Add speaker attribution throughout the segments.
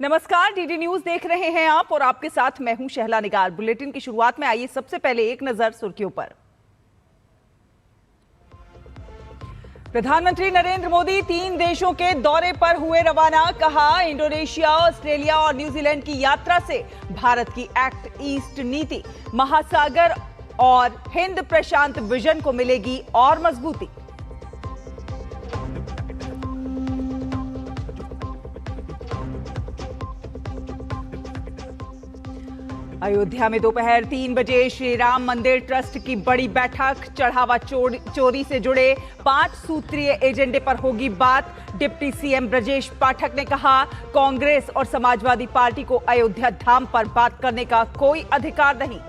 Speaker 1: नमस्कार, DD news देख रहे हैं आप और आपके साथ मैं हूं शहला निगार। बुलेटिन की शुरुआत में आइए सबसे पहले एक नजर सुर्खियों पर। प्रधानमंत्री नरेंद्र मोदी 3 देशों के दौरे पर हुए रवाना। कहा, इंडोनेशिया, ऑस्ट्रेलिया और न्यूजीलैंड की यात्रा से भारत की एक्ट ईस्ट नीति, महासागर और हिंद प्रशांत विजन को मिलेगी और मजबूती। अयोध्या में दोपहर 3 बजे श्री राम मंदिर ट्रस्ट की बड़ी बैठक। चढ़ावा चोरी से जुड़े 5 सूत्रीय एजेंडे पर होगी बात। डिप्टी सीएम ब्रजेश पाठक ने कहा, कांग्रेस और समाजवादी पार्टी को अयोध्या धाम पर बात करने का कोई अधिकार नहीं।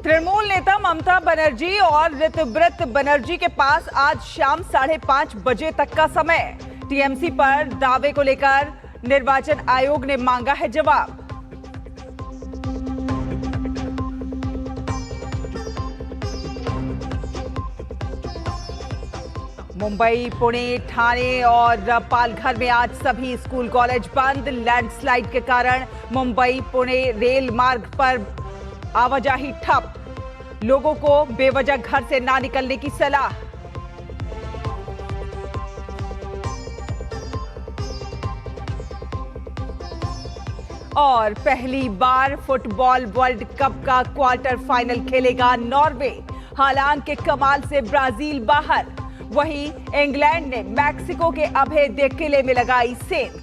Speaker 1: तृणमूल नेता ममता बनर्जी और ऋतुव्रत बनर्जी के पास आज शाम 5:30 बजे तक का समय। टीएमसी पर दावे को लेकर निर्वाचन आयोग ने मांगा है जवाब। मुंबई, पुणे, ठाणे और पालघर में आज सभी स्कूल कॉलेज बंद। लैंडस्लाइड के कारण मुंबई पुणे रेल मार्ग पर आवाजाही ठप। लोगों को बेवजह घर से ना निकलने की सलाह। और पहली बार फुटबॉल वर्ल्ड कप का क्वार्टर फाइनल खेलेगा नॉर्वे। हालांकि के कमाल से ब्राजील बाहर। वहीं इंग्लैंड ने मैक्सिको के अभेद्य किले में लगाई सेंध।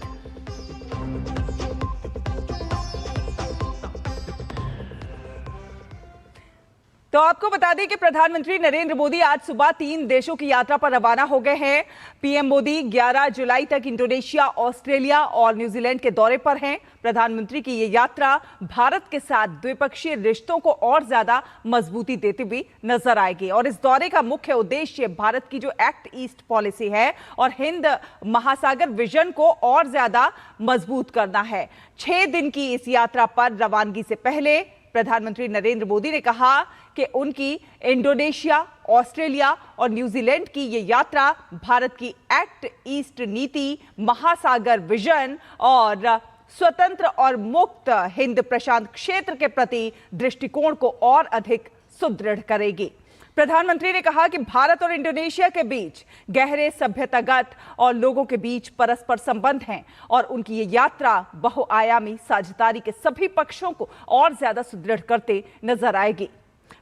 Speaker 1: तो आपको बता दें कि प्रधानमंत्री नरेंद्र मोदी आज सुबह 3 देशों की यात्रा पर रवाना हो गए हैं। पीएम मोदी 11 जुलाई तक इंडोनेशिया, ऑस्ट्रेलिया और न्यूजीलैंड के दौरे पर हैं। प्रधानमंत्री की ये यात्रा भारत के साथ द्विपक्षीय रिश्तों को और ज्यादा मजबूती देती हुई नजर आएगी और इस दौरे का मुख्य उद्देश्य भारत की जो एक्ट ईस्ट पॉलिसी है और हिंद महासागर विजन को और ज्यादा मजबूत करना है। 6 दिन की इस यात्रा पर रवानगी से पहले प्रधानमंत्री नरेंद्र मोदी ने कहा कि उनकी इंडोनेशिया, ऑस्ट्रेलिया और न्यूजीलैंड की ये यात्रा भारत की एक्ट ईस्ट नीति, महासागर विजन और स्वतंत्र और मुक्त हिंद प्रशांत क्षेत्र के प्रति दृष्टिकोण को और अधिक सुदृढ़ करेगी। प्रधानमंत्री ने कहा कि भारत और इंडोनेशिया के बीच गहरे सभ्यतागत और लोगों के बीच परस्पर संबंध हैं और उनकी ये यात्रा बहुआयामी साझेदारी के सभी पक्षों को और ज्यादा सुदृढ़ करते नजर आएगी।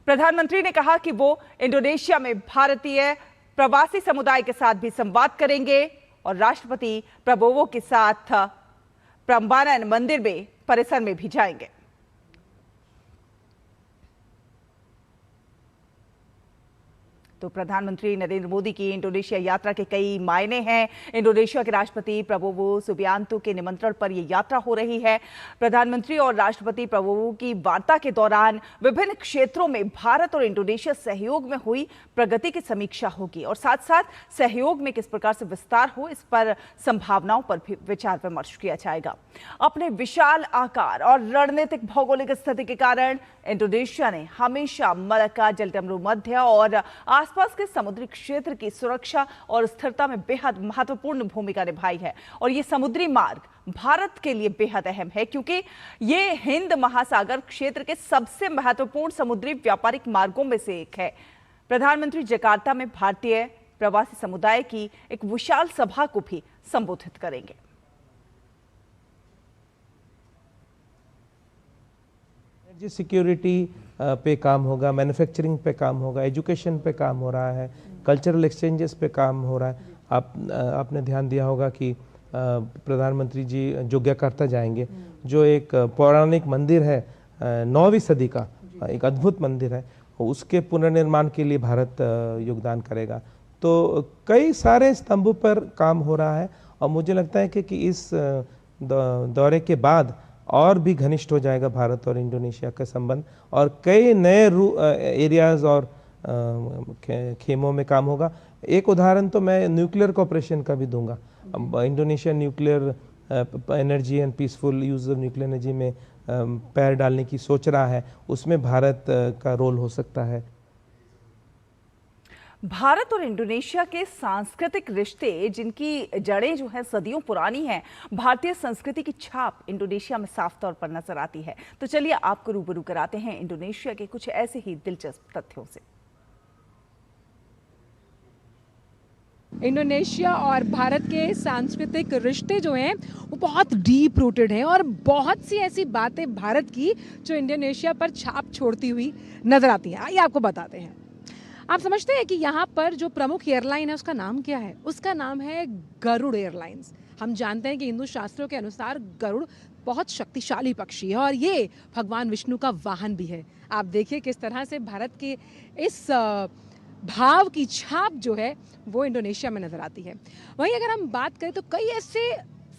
Speaker 1: प्रधानमंत्री ने कहा कि वो इंडोनेशिया में भारतीय प्रवासी समुदाय के साथ भी संवाद करेंगे और राष्ट्रपति प्रबोवो के साथ प्रम्बानन मंदिर में परिसर में भी जाएंगे। तो प्रधानमंत्री नरेंद्र मोदी की इंडोनेशिया यात्रा के कई मायने हैं। इंडोनेशिया के राष्ट्रपति प्रबोवो सुबियांतो के निमंत्रण पर यह यात्रा हो रही है। प्रधानमंत्री और राष्ट्रपति प्रबोवो की वार्ता के दौरान विभिन्न क्षेत्रों में भारत और इंडोनेशिया सहयोग में हुई प्रगति की समीक्षा होगी और साथ साथ सहयोग में किस प्रकार से विस्तार हो, इस पर संभावनाओं पर भी विचार विमर्श किया जाएगा। अपने विशाल आकार और रणनीतिक भौगोलिक स्थिति के कारण इंडोनेशिया ने हमेशा मलक्का, जलडमरू मध्य और आसपास के समुद्री क्षेत्र की सुरक्षा और स्थिरता में बेहद महत्वपूर्ण भूमिका निभाई है और ये समुद्री मार्ग भारत के लिए बेहद अहम है क्योंकि ये हिंद महासागर क्षेत्र के सबसे महत्वपूर्ण समुद्री व्यापारिक मार्गों में से एक है। प्रधानमंत्री जकार्ता में भारतीय प्रवासी समुदाय की एक विशाल सभा को भी संबोधित करेंगे।
Speaker 2: एनर्जी सिक्योरिटी पे काम होगा, मैन्युफैक्चरिंग पे काम होगा, एजुकेशन पे काम हो रहा है, कल्चरल एक्सचेंजेस पे काम हो रहा है। आपने ध्यान दिया होगा कि प्रधानमंत्री जी जोग्याकर्ता जाएंगे, जो एक पौराणिक मंदिर है 9वीं सदी का, एक अद्भुत मंदिर है, उसके पुनर्निर्माण के लिए भारत योगदान करेगा। तो कई सारे स्तंभों पर काम हो रहा है और मुझे लगता है कि इस दौरे के बाद और भी घनिष्ठ हो जाएगा भारत और इंडोनेशिया का संबंध और कई नए एरियाज और खेमों में काम होगा। एक उदाहरण तो मैं न्यूक्लियर कोऑपरेशन का भी दूंगा। Indonesia nuclear energy and peaceful use of nuclear energy में पैर डालने की सोच रहा है, उसमें भारत का रोल हो सकता है।
Speaker 1: भारत और इंडोनेशिया के सांस्कृतिक रिश्ते, जिनकी जड़ें जो है सदियों पुरानी हैं, भारतीय संस्कृति की छाप इंडोनेशिया में साफ तौर पर नजर आती है। तो चलिए आपको रूबरू कराते हैं इंडोनेशिया के कुछ ऐसे ही दिलचस्प तथ्यों से।
Speaker 3: इंडोनेशिया और भारत के सांस्कृतिक रिश्ते जो हैं वो बहुत डीप रूटेड हैं और बहुत सी ऐसी बातें भारत की जो इंडोनेशिया पर छाप छोड़ती हुई नजर आती हैं। आइए आपको बताते हैं। आप समझते हैं कि यहाँ पर जो प्रमुख एयरलाइन है उसका नाम क्या है? उसका नाम है गरुड़ एयरलाइंस। हम जानते हैं कि हिंदू शास्त्रों के अनुसार गरुड़ बहुत शक्तिशाली पक्षी है और ये भगवान विष्णु का वाहन भी है। आप देखिए किस तरह से भारत के इस भाव की छाप जो है वो इंडोनेशिया में नजर आती है। वहीं अगर हम बात करें तो कई ऐसे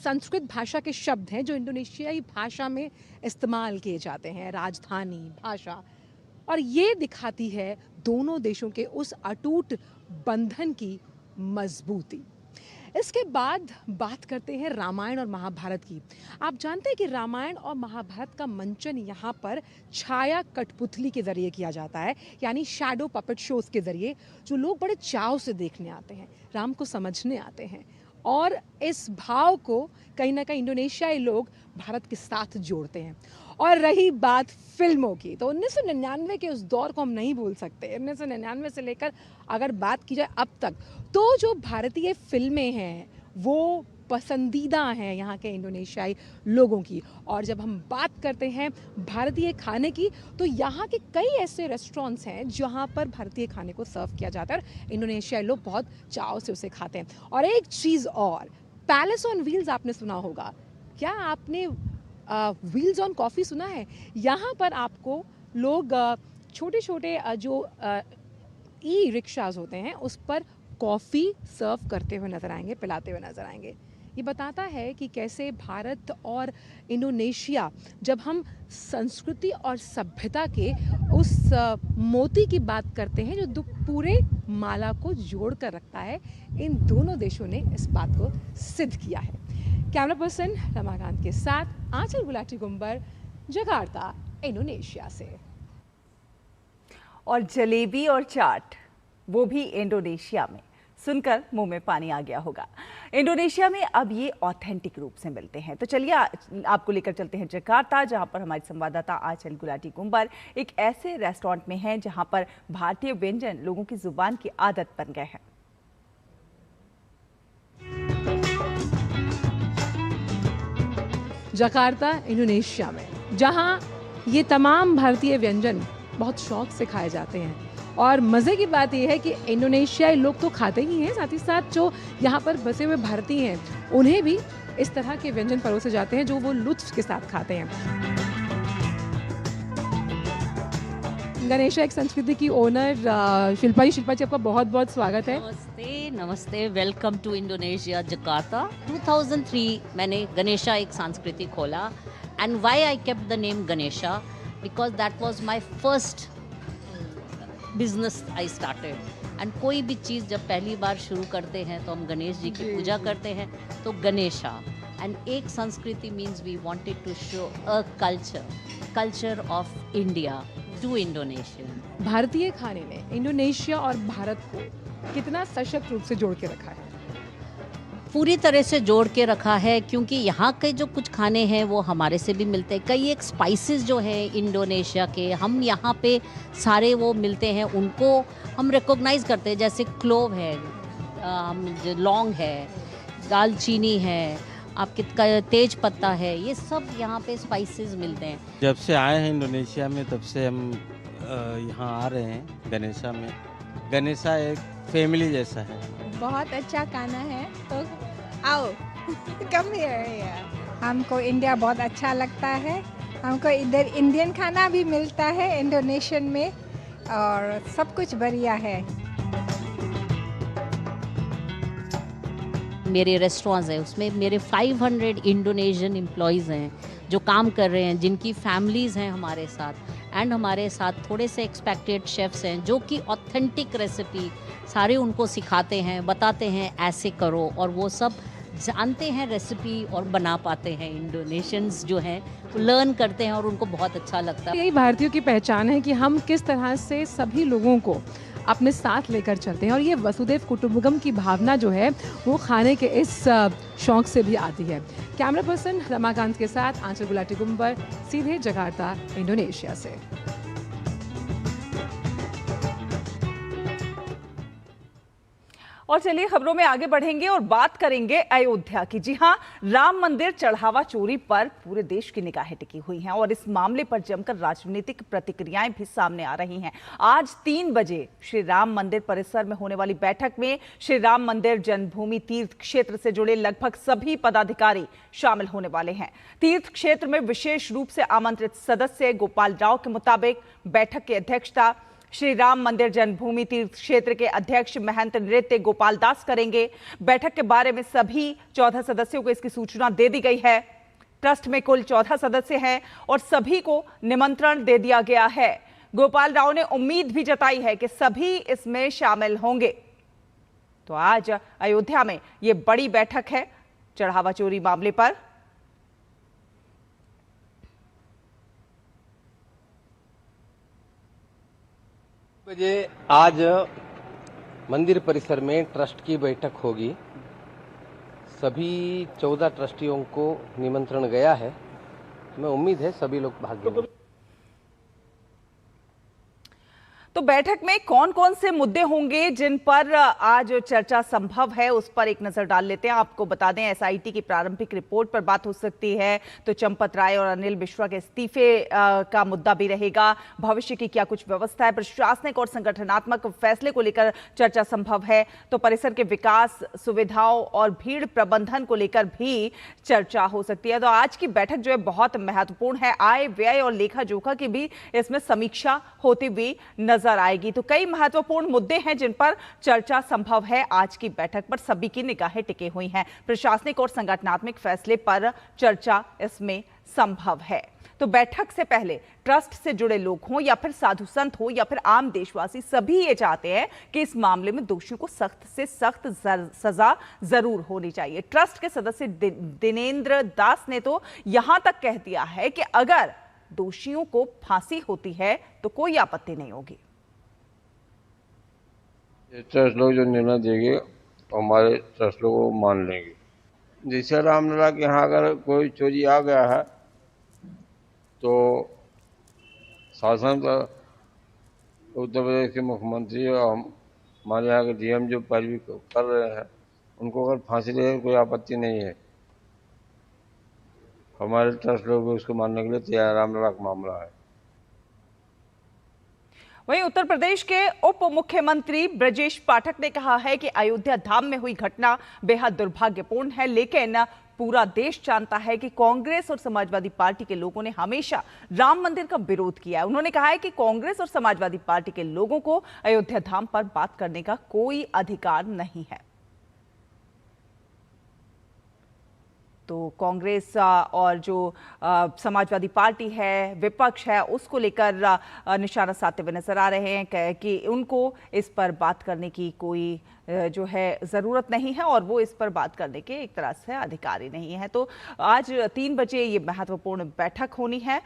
Speaker 3: संस्कृत भाषा के शब्द हैं जो इंडोनेशियाई भाषा में इस्तेमाल किए जाते हैं, राजधानी भाषा, और ये दिखाती है दोनों देशों के उस अटूट बंधन की मजबूती। इसके बाद बात करते हैं रामायण और महाभारत की। आप जानते हैं कि रामायण और महाभारत का मंचन यहाँ पर छाया कठपुतली के ज़रिए किया जाता है, यानी शैडो पपेट शोज़ के ज़रिए, जो लोग बड़े चाव से देखने आते हैं, राम को समझने आते हैं। और इस भाव को कहीं ना कहीं इंडोनेशियाई लोग भारत के साथ जोड़ते हैं। और रही बात फिल्मों की, तो 1999 के उस दौर को हम नहीं भूल सकते। 1999 से लेकर अगर बात की जाए अब तक, तो जो भारतीय फिल्में हैं वो पसंदीदा हैं यहाँ के इंडोनेशियाई लोगों की। और जब हम बात करते हैं भारतीय खाने की, तो यहाँ के कई ऐसे रेस्टोरेंट्स हैं जहाँ पर भारतीय खाने को सर्व किया जाता है और इंडोनेशियाई लोग बहुत चाव से उसे खाते हैं। और एक चीज़ और, पैलेस ऑन व्हील्स आपने सुना होगा। क्या आपने व्हील्स ऑन कॉफ़ी सुना है? यहाँ पर आपको लोग छोटे छोटे जो ई रिक्शाज होते हैं उस पर कॉफ़ी सर्व करते हुए नज़र आएंगे, पिलाते हुए नज़र आएंगे। ये बताता है कि कैसे भारत और इंडोनेशिया, जब हम संस्कृति और सभ्यता के उस मोती की बात करते हैं जो पूरे माला को जोड़ कर रखता है, इन दोनों देशों ने इस बात को सिद्ध किया है। कैमरा पर्सन रमाकांत के साथ आंचल गुलाटी गुंबर, जकार्ता, इंडोनेशिया से।
Speaker 1: और जलेबी और चाट, वो भी इंडोनेशिया में, सुनकर मुंह में पानी आ गया होगा। इंडोनेशिया में अब ये ऑथेंटिक रूप से मिलते हैं। तो चलिए आपको लेकर चलते हैं जकार्ता, जहां पर हमारी संवाददाता आंचल गुलाटी गुंबर एक ऐसे रेस्टोरेंट में हैं जहां पर भारतीय व्यंजन लोगों की जुबान की आदत बन गए हैं।
Speaker 3: जकार्ता, इंडोनेशिया में, जहां ये तमाम भारतीय व्यंजन बहुत शौक से खाए जाते हैं। और मज़े की बात यह है कि इंडोनेशियाई लोग तो खाते ही हैं, साथ ही साथ जो यहाँ पर बसे हुए भारतीय हैं उन्हें भी इस तरह के व्यंजन परोसे जाते हैं जो वो लुत्फ के साथ खाते हैं। गणेशा एक संस्कृति की ओनर शिल्पा जी, आपका बहुत बहुत स्वागत है।
Speaker 4: नमस्ते, नमस्ते, वेलकम टू इंडोनेशिया, जकार्ता। 2003 मैंने गणेशा एक संस्कृति खोला। And why I kept the name Ganesha, because that was my first business I started. And कोई भी चीज़ जब पहली बार शुरू करते हैं तो हम गणेश जी की पूजा करते हैं, तो गणेशा। एंड एक संस्कृति means we wanted to show a culture of India to Indonesia.
Speaker 3: भारतीय खाने ने इंडोनेशिया और भारत को कितना सशक्त रूप से जोड़ के रखा है?
Speaker 4: पूरी तरह से जोड़ के रखा है, क्योंकि यहाँ के जो कुछ खाने हैं वो हमारे से भी मिलते हैं। कई एक स्पाइसेस जो है इंडोनेशिया के, हम यहाँ पे सारे वो मिलते हैं, उनको हम रिकॉग्नाइज करते हैं। जैसे क्लोव है, जो लौंग है, दालचीनी है, आपके तेज पत्ता है, ये सब यहाँ पे स्पाइसेस मिलते हैं।
Speaker 5: जब से आए हैं इंडोनेशिया में तब से हम यहाँ आ रहे हैं गणेशा में। गणेशा एक फैमिली जैसा है।
Speaker 6: बहुत अच्छा खाना है, तो आओ कम हियर। हमको इंडिया बहुत अच्छा लगता है। हमको इधर इंडियन खाना भी मिलता है इंडोनेशियन में, और सब कुछ बढ़िया है।
Speaker 4: मेरे रेस्टोरेंट्स हैं, उसमें मेरे 500 इंडोनेशियन एम्प्लॉयज़ हैं जो काम कर रहे हैं, जिनकी फैमिलीज़ हैं हमारे साथ। एंड हमारे साथ थोड़े से एक्सपेक्टेड शेफ्स हैं जो कि ऑथेंटिक रेसिपी सारे उनको सिखाते हैं, बताते हैं ऐसे करो, और वो सब जानते हैं रेसिपी और बना पाते हैं। इंडोनेशियंस जो हैं वो लर्न करते हैं और उनको बहुत अच्छा लगता है।
Speaker 3: यही भारतीयों की पहचान है कि हम किस तरह से सभी लोगों को अपने साथ लेकर चलते हैं और ये वसुधैव कुटुंबकम की भावना जो है वो खाने के इस शौक से भी आती है। कैमरा पर्सन रमाकांत के साथ आंचल गुलाटी गुम्बर, सीधे जकार्ता, इंडोनेशिया से।
Speaker 1: और चलिए खबरों में आगे बढ़ेंगे और बात करेंगे अयोध्या की। जी हां, राम मंदिर चढ़ावा चोरी पर पूरे देश की निगाहें टिकी हुई हैं और इस मामले पर जमकर राजनीतिक प्रतिक्रियाएं भी सामने आ रही हैं। आज 3 बजे श्री राम मंदिर परिसर में होने वाली बैठक में श्री राम मंदिर जन्मभूमि तीर्थ क्षेत्र से जुड़े लगभग सभी पदाधिकारी शामिल होने वाले हैं। तीर्थ क्षेत्र में विशेष रूप से आमंत्रित सदस्य गोपाल राव के मुताबिक बैठक की अध्यक्षता श्री राम मंदिर जन्मभूमि तीर्थ क्षेत्र के अध्यक्ष महंत नृत्य गोपाल दास करेंगे। बैठक के बारे में सभी 14 सदस्यों को इसकी सूचना दे दी गई है। ट्रस्ट में कुल 14 सदस्य हैं और सभी को निमंत्रण दे दिया गया है। गोपाल राव ने उम्मीद भी जताई है कि सभी इसमें शामिल होंगे। तो आज अयोध्या में ये बड़ी बैठक है चढ़ावा चोरी मामले पर।
Speaker 7: बजे आज मंदिर परिसर में ट्रस्ट की बैठक होगी। सभी 14 ट्रस्टियों को निमंत्रण गया है। मैं उम्मीद है सभी लोग भाग लेंगे।
Speaker 1: तो बैठक में कौन कौन से मुद्दे होंगे जिन पर आज चर्चा संभव है, उस पर एक नजर डाल लेते हैं। आपको बता दें, एसआईटी की प्रारंभिक रिपोर्ट पर बात हो सकती है, तो चंपत राय और अनिल मिश्रा के इस्तीफे का मुद्दा भी रहेगा। भविष्य की क्या कुछ व्यवस्था है, प्रशासनिक और संगठनात्मक फैसले को लेकर चर्चा संभव है। तो परिसर के विकास, सुविधाओं और भीड़ प्रबंधन को लेकर भी चर्चा हो सकती है। तो आज की बैठक जो है बहुत महत्वपूर्ण है। आय, व्यय और लेखा जोखा की भी इसमें समीक्षा होती हुई नजर आएगी। तो कई महत्वपूर्ण मुद्दे हैं जिन पर चर्चा संभव है। आज की बैठक पर सभी की निगाहें टिकी हुई हैं। प्रशासनिक और संगठनात्मक फैसले पर चर्चा इसमें संभव है। तो बैठक से पहले ट्रस्ट से जुड़े लोग हों या फिर साधु संत हो या फिर आम देशवासी, सभी ये चाहते हैं कि इस मामले में दोषियों को सख्त से सख्त सजा जरूर होनी चाहिए। ट्रस्ट के सदस्य दिनेंद्र दास ने तो यहां तक कह दिया है कि अगर दोषियों को फांसी होती है तो कोई आपत्ति नहीं होगी।
Speaker 8: ट्रस्ट लोग जो निर्णय देंगे हमारे ट्रस्ट लोग को मान लेंगे। जैसे रामलला के यहाँ अगर कोई चोरी आ गया है तो शासन उत्तर प्रदेश के मुख्यमंत्री और हमारे यहाँ के डीएम जो पैरवी कर रहे हैं उनको अगर फांसी देने कोई आपत्ति नहीं है। हमारे ट्रस्ट लोग उसको मानने के लिए तैयार। रामलला का मामला है।
Speaker 1: वहीं उत्तर प्रदेश के उप मुख्यमंत्री ब्रजेश पाठक ने कहा है कि अयोध्या धाम में हुई घटना बेहद दुर्भाग्यपूर्ण है, लेकिन पूरा देश जानता है कि कांग्रेस और समाजवादी पार्टी के लोगों ने हमेशा राम मंदिर का विरोध किया है। उन्होंने कहा है कि कांग्रेस और समाजवादी पार्टी के लोगों को अयोध्या धाम पर बात करने का कोई अधिकार नहीं है। तो कांग्रेस और जो समाजवादी पार्टी है, विपक्ष है, उसको लेकर निशाना साधते हुए नजर आ रहे हैं कि उनको इस पर बात करने की कोई जो है ज़रूरत नहीं है और वो इस पर बात करने के एक तरह से अधिकारी नहीं है। तो आज 3 बजे ये महत्वपूर्ण बैठक होनी है,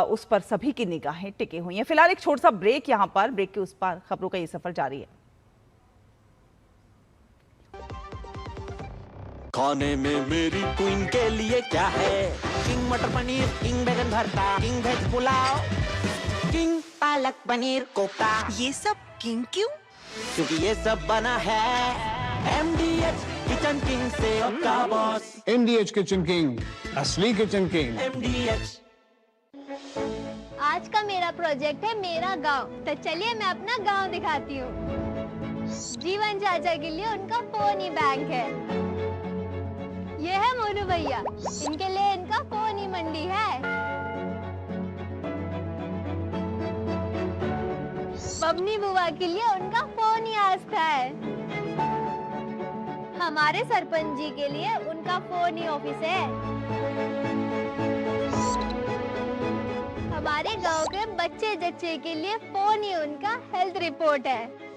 Speaker 1: उस पर सभी की निगाहें टिकी हुई हैं। फिलहाल एक छोटा सा ब्रेक, यहाँ पर ब्रेक के उस पार खबरों का ये सफर जारी है।
Speaker 9: खाने में मेरी क्वीन के लिए क्या है? किंग मटर पनीर, किंग बैगन भरता, king veg pulao, king palak paneer kofta.
Speaker 10: ये सब किंग क्यों?
Speaker 9: क्योंकि ये सब बना है MDH किचन किंग से आपका बॉस।
Speaker 11: MDH किचन किंग, असली किचन किंग।
Speaker 9: MDH।
Speaker 12: आज का मेरा प्रोजेक्ट है मेरा गांव, तो चलिए मैं अपना गांव दिखाती हूँ। जीवन चाचा के लिए उनका फोन ही बैंक है। ये है मोनू भैया, इनके लिए इनका फोन ही मंडी है। बबनी बुआ के लिए उनका फोन ही आस्था है। हमारे सरपंच जी के लिए उनका फोन ही ऑफिस है। हमारे गांव के बच्चे जच्चे के लिए फोन ही उनका हेल्थ रिपोर्ट है।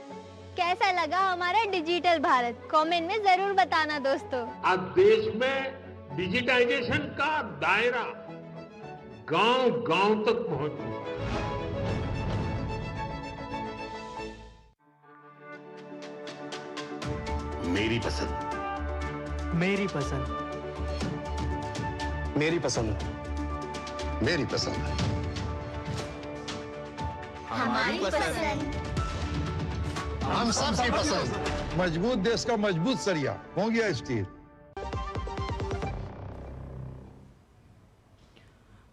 Speaker 12: कैसा लगा हमारा डिजिटल भारत? कमेंट में जरूर बताना दोस्तों।
Speaker 13: आज देश में डिजिटाइजेशन का दायरा गांव-गांव तक पहुंच चुका है।
Speaker 10: मेरी पसंद।
Speaker 9: मेरी पसंद।
Speaker 10: मेरी पसंद। मेरी पसंद।
Speaker 12: हमारी पसंद।
Speaker 10: हम सबकी पसंद।
Speaker 14: मजबूत देश का मजबूत सरिया हो गया स्टील।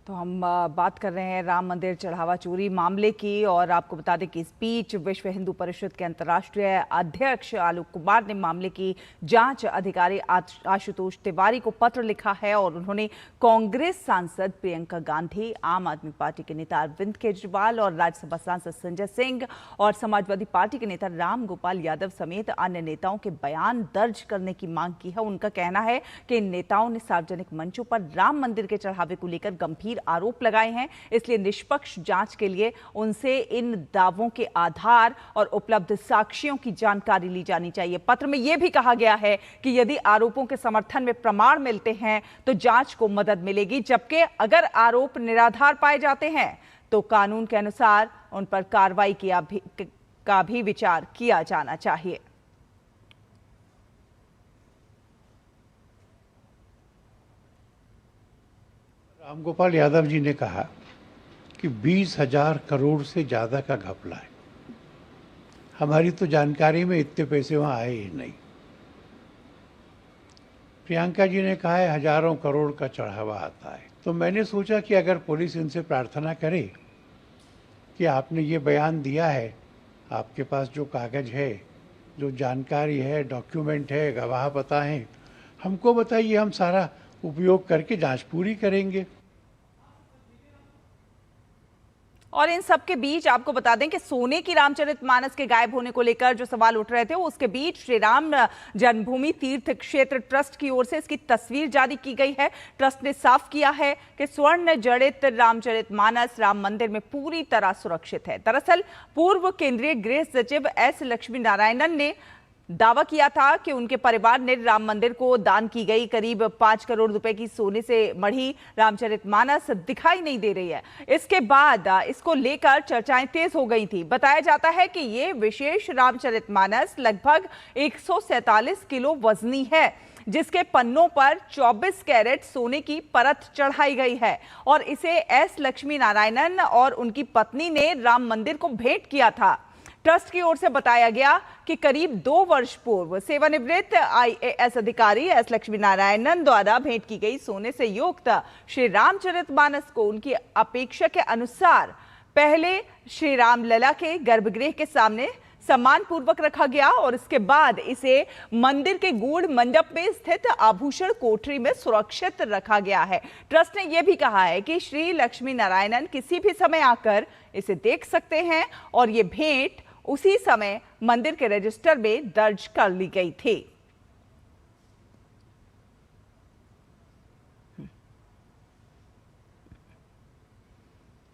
Speaker 1: तो हम बात कर रहे हैं राम मंदिर चढ़ावा चोरी मामले की, और आपको बता दें कि इस बीच विश्व हिंदू परिषद के अंतर्राष्ट्रीय अध्यक्ष आलोक कुमार ने मामले की जांच अधिकारी आशुतोष तिवारी को पत्र लिखा है, और उन्होंने कांग्रेस सांसद प्रियंका गांधी, आम आदमी पार्टी के नेता अरविंद केजरीवाल और राज्यसभा सांसद संजय सिंह और समाजवादी पार्टी के नेता राम गोपाल यादव समेत अन्य नेताओं के बयान दर्ज करने की मांग की है। उनका कहना है कि इन नेताओं ने सार्वजनिक मंचों पर राम मंदिर के चढ़ावे को लेकर गंभीर आरोप लगाए हैं, इसलिए निष्पक्ष जांच के लिए उनसे इन दावों के आधार और उपलब्ध साक्ष्यों की जानकारी ली जानी चाहिए। पत्र में यह भी कहा गया है कि यदि आरोपों के समर्थन में प्रमाण मिलते हैं तो जांच को मदद मिलेगी, जबकि अगर आरोप निराधार पाए जाते हैं तो कानून के अनुसार उन पर कार्रवाई का भी विचार किया जाना चाहिए।
Speaker 15: राम गोपाल यादव जी ने कहा कि 20,000 करोड़ से ज़्यादा का घपला है। हमारी तो जानकारी में इतने पैसे वहाँ आए ही नहीं। प्रियंका जी ने कहा है हजारों करोड़ का चढ़ावा आता है। तो मैंने सोचा कि अगर पुलिस इनसे प्रार्थना करे कि आपने ये बयान दिया है, आपके पास जो कागज़ है, जो जानकारी है, डॉक्यूमेंट है, गवाह पता है, हमको बताइए, हम सारा उपयोग करके जांच पूरी करेंगे।
Speaker 1: और इन सब के बीच आपको बता दें कि सोने की रामचरितमानस के गायब होने को लेकर जो सवाल उठ रहे थे, उसके बीच श्री राम जन्मभूमि तीर्थ क्षेत्र ट्रस्ट की ओर से इसकी तस्वीर जारी की गई है। ट्रस्ट ने साफ किया है कि स्वर्ण जड़ित रामचरितमानस राम मंदिर में पूरी तरह सुरक्षित है। दरअसल पूर्व केंद्रीय गृह सचिव एस लक्ष्मी नारायणन ने दावा किया था कि उनके परिवार ने राम मंदिर को दान की गई करीब 5 करोड़ रुपए की सोने से मढ़ी रामचरितमानस दिखाई नहीं दे रही है। इसके बाद इसको लेकर चर्चाएं तेज हो गई थी। बताया जाता है कि ये विशेष रामचरितमानस लगभग 147 किलो वजनी है, जिसके पन्नों पर 24 कैरेट सोने की परत चढ़ाई गई है, और इसे एस लक्ष्मी नारायणन और उनकी पत्नी ने राम मंदिर को भेंट किया था। ट्रस्ट की ओर से बताया गया कि करीब 2 वर्ष पूर्व सेवानिवृत्त IAS अधिकारी एस लक्ष्मी नारायणन द्वारा भेंट की गई सोने से युक्त श्री रामचरितमानस को उनकी अपेक्षा के अनुसार पहले श्री रामलला के गर्भगृह के सामने सम्मान पूर्वक रखा गया, और इसके बाद इसे मंदिर के गूढ़ मंडप में स्थित आभूषण कोठरी में सुरक्षित रखा गया है। ट्रस्ट ने यह भी कहा है कि श्री लक्ष्मी नारायणन किसी भी समय आकर इसे देख सकते हैं, और ये भेंट उसी समय मंदिर के रजिस्टर में दर्ज कर ली गई थी।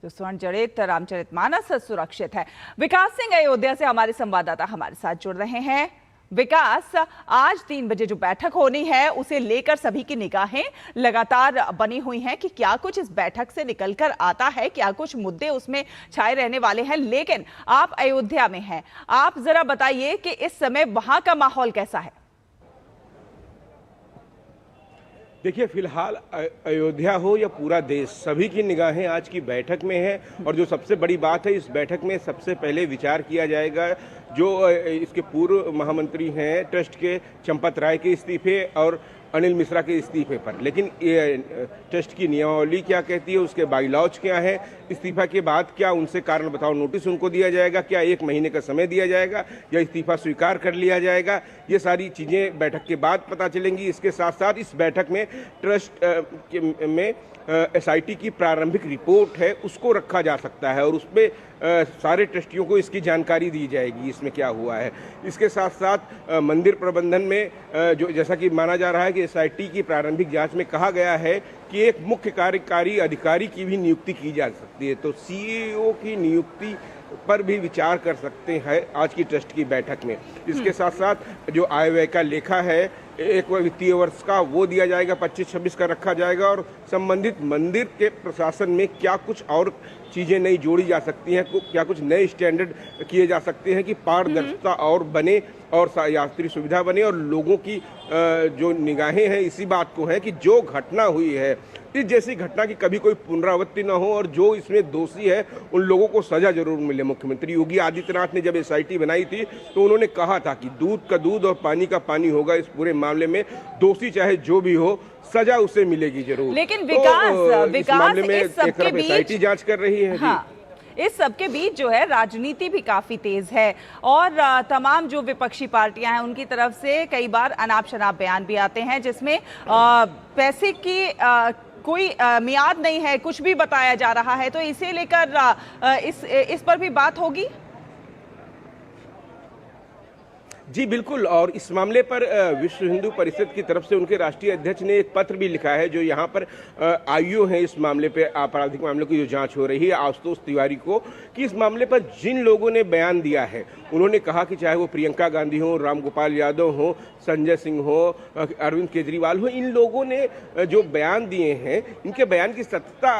Speaker 1: तो स्वर्ण जड़ित रामचरितमानस सुरक्षित है। विकास सिंह अयोध्या से हमारे संवाददाता हमारे साथ जुड़ रहे हैं। विकास, आज 3 बजे जो बैठक होनी है उसे लेकर सभी की निगाहें लगातार बनी हुई हैं कि क्या कुछ इस बैठक से निकलकर आता है, क्या कुछ मुद्दे उसमें छाए रहने वाले हैं। लेकिन आप अयोध्या में हैं, आप जरा बताइए कि इस समय वहां का माहौल कैसा है।
Speaker 16: देखिए, फिलहाल अयोध्या हो या पूरा देश, सभी की निगाहें आज की बैठक में है, और जो सबसे बड़ी बात है, इस बैठक में सबसे पहले विचार किया जाएगा जो इसके पूर्व महामंत्री हैं ट्रस्ट के, चंपत राय के इस्तीफे और अनिल मिश्रा के इस्तीफे पर। लेकिन ट्रस्ट की नियमावली क्या कहती है, उसके बाईलॉज क्या है, इस्तीफा के बाद क्या उनसे कारण बताओ नोटिस उनको दिया जाएगा, क्या 1 महीने का समय दिया जाएगा या इस्तीफा स्वीकार कर लिया जाएगा, ये सारी चीज़ें बैठक के बाद पता चलेंगी। इसके साथ साथ इस बैठक में ट्रस्ट में SIT की प्रारंभिक रिपोर्ट है उसको रखा जा सकता है, और उसमें सारे ट्रस्टियों को इसकी जानकारी दी जाएगी, इसमें क्या हुआ है। इसके साथ साथ मंदिर प्रबंधन में जो जैसा कि माना जा रहा है कि SIT की प्रारंभिक जांच में कहा गया है कि एक मुख्य कार्यकारी अधिकारी की भी नियुक्ति की जा सकती है, तो CEO की नियुक्ति पर भी विचार कर सकते हैं आज की ट्रस्ट की बैठक में। इसके साथ साथ जो आय व्यय का लेखा है एक वित्तीय वर्ष का वो दिया जाएगा, 25-26 का रखा जाएगा, और संबंधित मंदिर के प्रशासन में क्या कुछ और चीज़ें नई जोड़ी जा सकती हैं, क्या कुछ नए स्टैंडर्ड किए जा सकते हैं कि पारदर्शिता और बने और यात्री सुविधा बने, और लोगों की जो निगाहें हैं इसी बात को हैं कि जो घटना हुई है इस जैसी घटना की कभी कोई पुनरावृत्ति न हो, और जो इसमें दोषी है उन लोगों को सजा जरूर मिले। मुख्यमंत्री योगी आदित्यनाथ ने जब एसआईटी बनाई थी तो उन्होंने कहा था कि दूध का दूध और पानी का पानी होगा इस पूरे मामले में, दोषी चाहे जो भी हो सजा उसे मिलेगी जरूर।
Speaker 1: लेकिन विकास
Speaker 16: इस मामले में एक तरफ एसआईटी जांच कर रही है।
Speaker 1: हाँ, इस सबके बीच जो है राजनीति भी काफी तेज है, और तमाम जो विपक्षी पार्टियां हैं उनकी तरफ से कई बार अनाप शनाप बयान भी आते हैं जिसमें पैसे की कोई मियाद नहीं है, कुछ भी बताया जा रहा है। तो इसे लेकर इस पर भी बात होगी।
Speaker 16: जी बिल्कुल, और इस मामले पर विश्व हिंदू परिषद की तरफ से उनके राष्ट्रीय अध्यक्ष ने एक पत्र भी लिखा है, जो यहाँ पर आईओ है इस मामले पे, आपराधिक मामलों की जो जांच हो रही है, आशुतोष तिवारी को, कि इस मामले पर जिन लोगों ने बयान दिया है उन्होंने कहा कि चाहे वो प्रियंका गांधी हो, रामगोपाल यादव हो, संजय सिंह हो, अरविंद केजरीवाल हो, इन लोगों ने जो बयान दिए हैं इनके बयान की सत्यता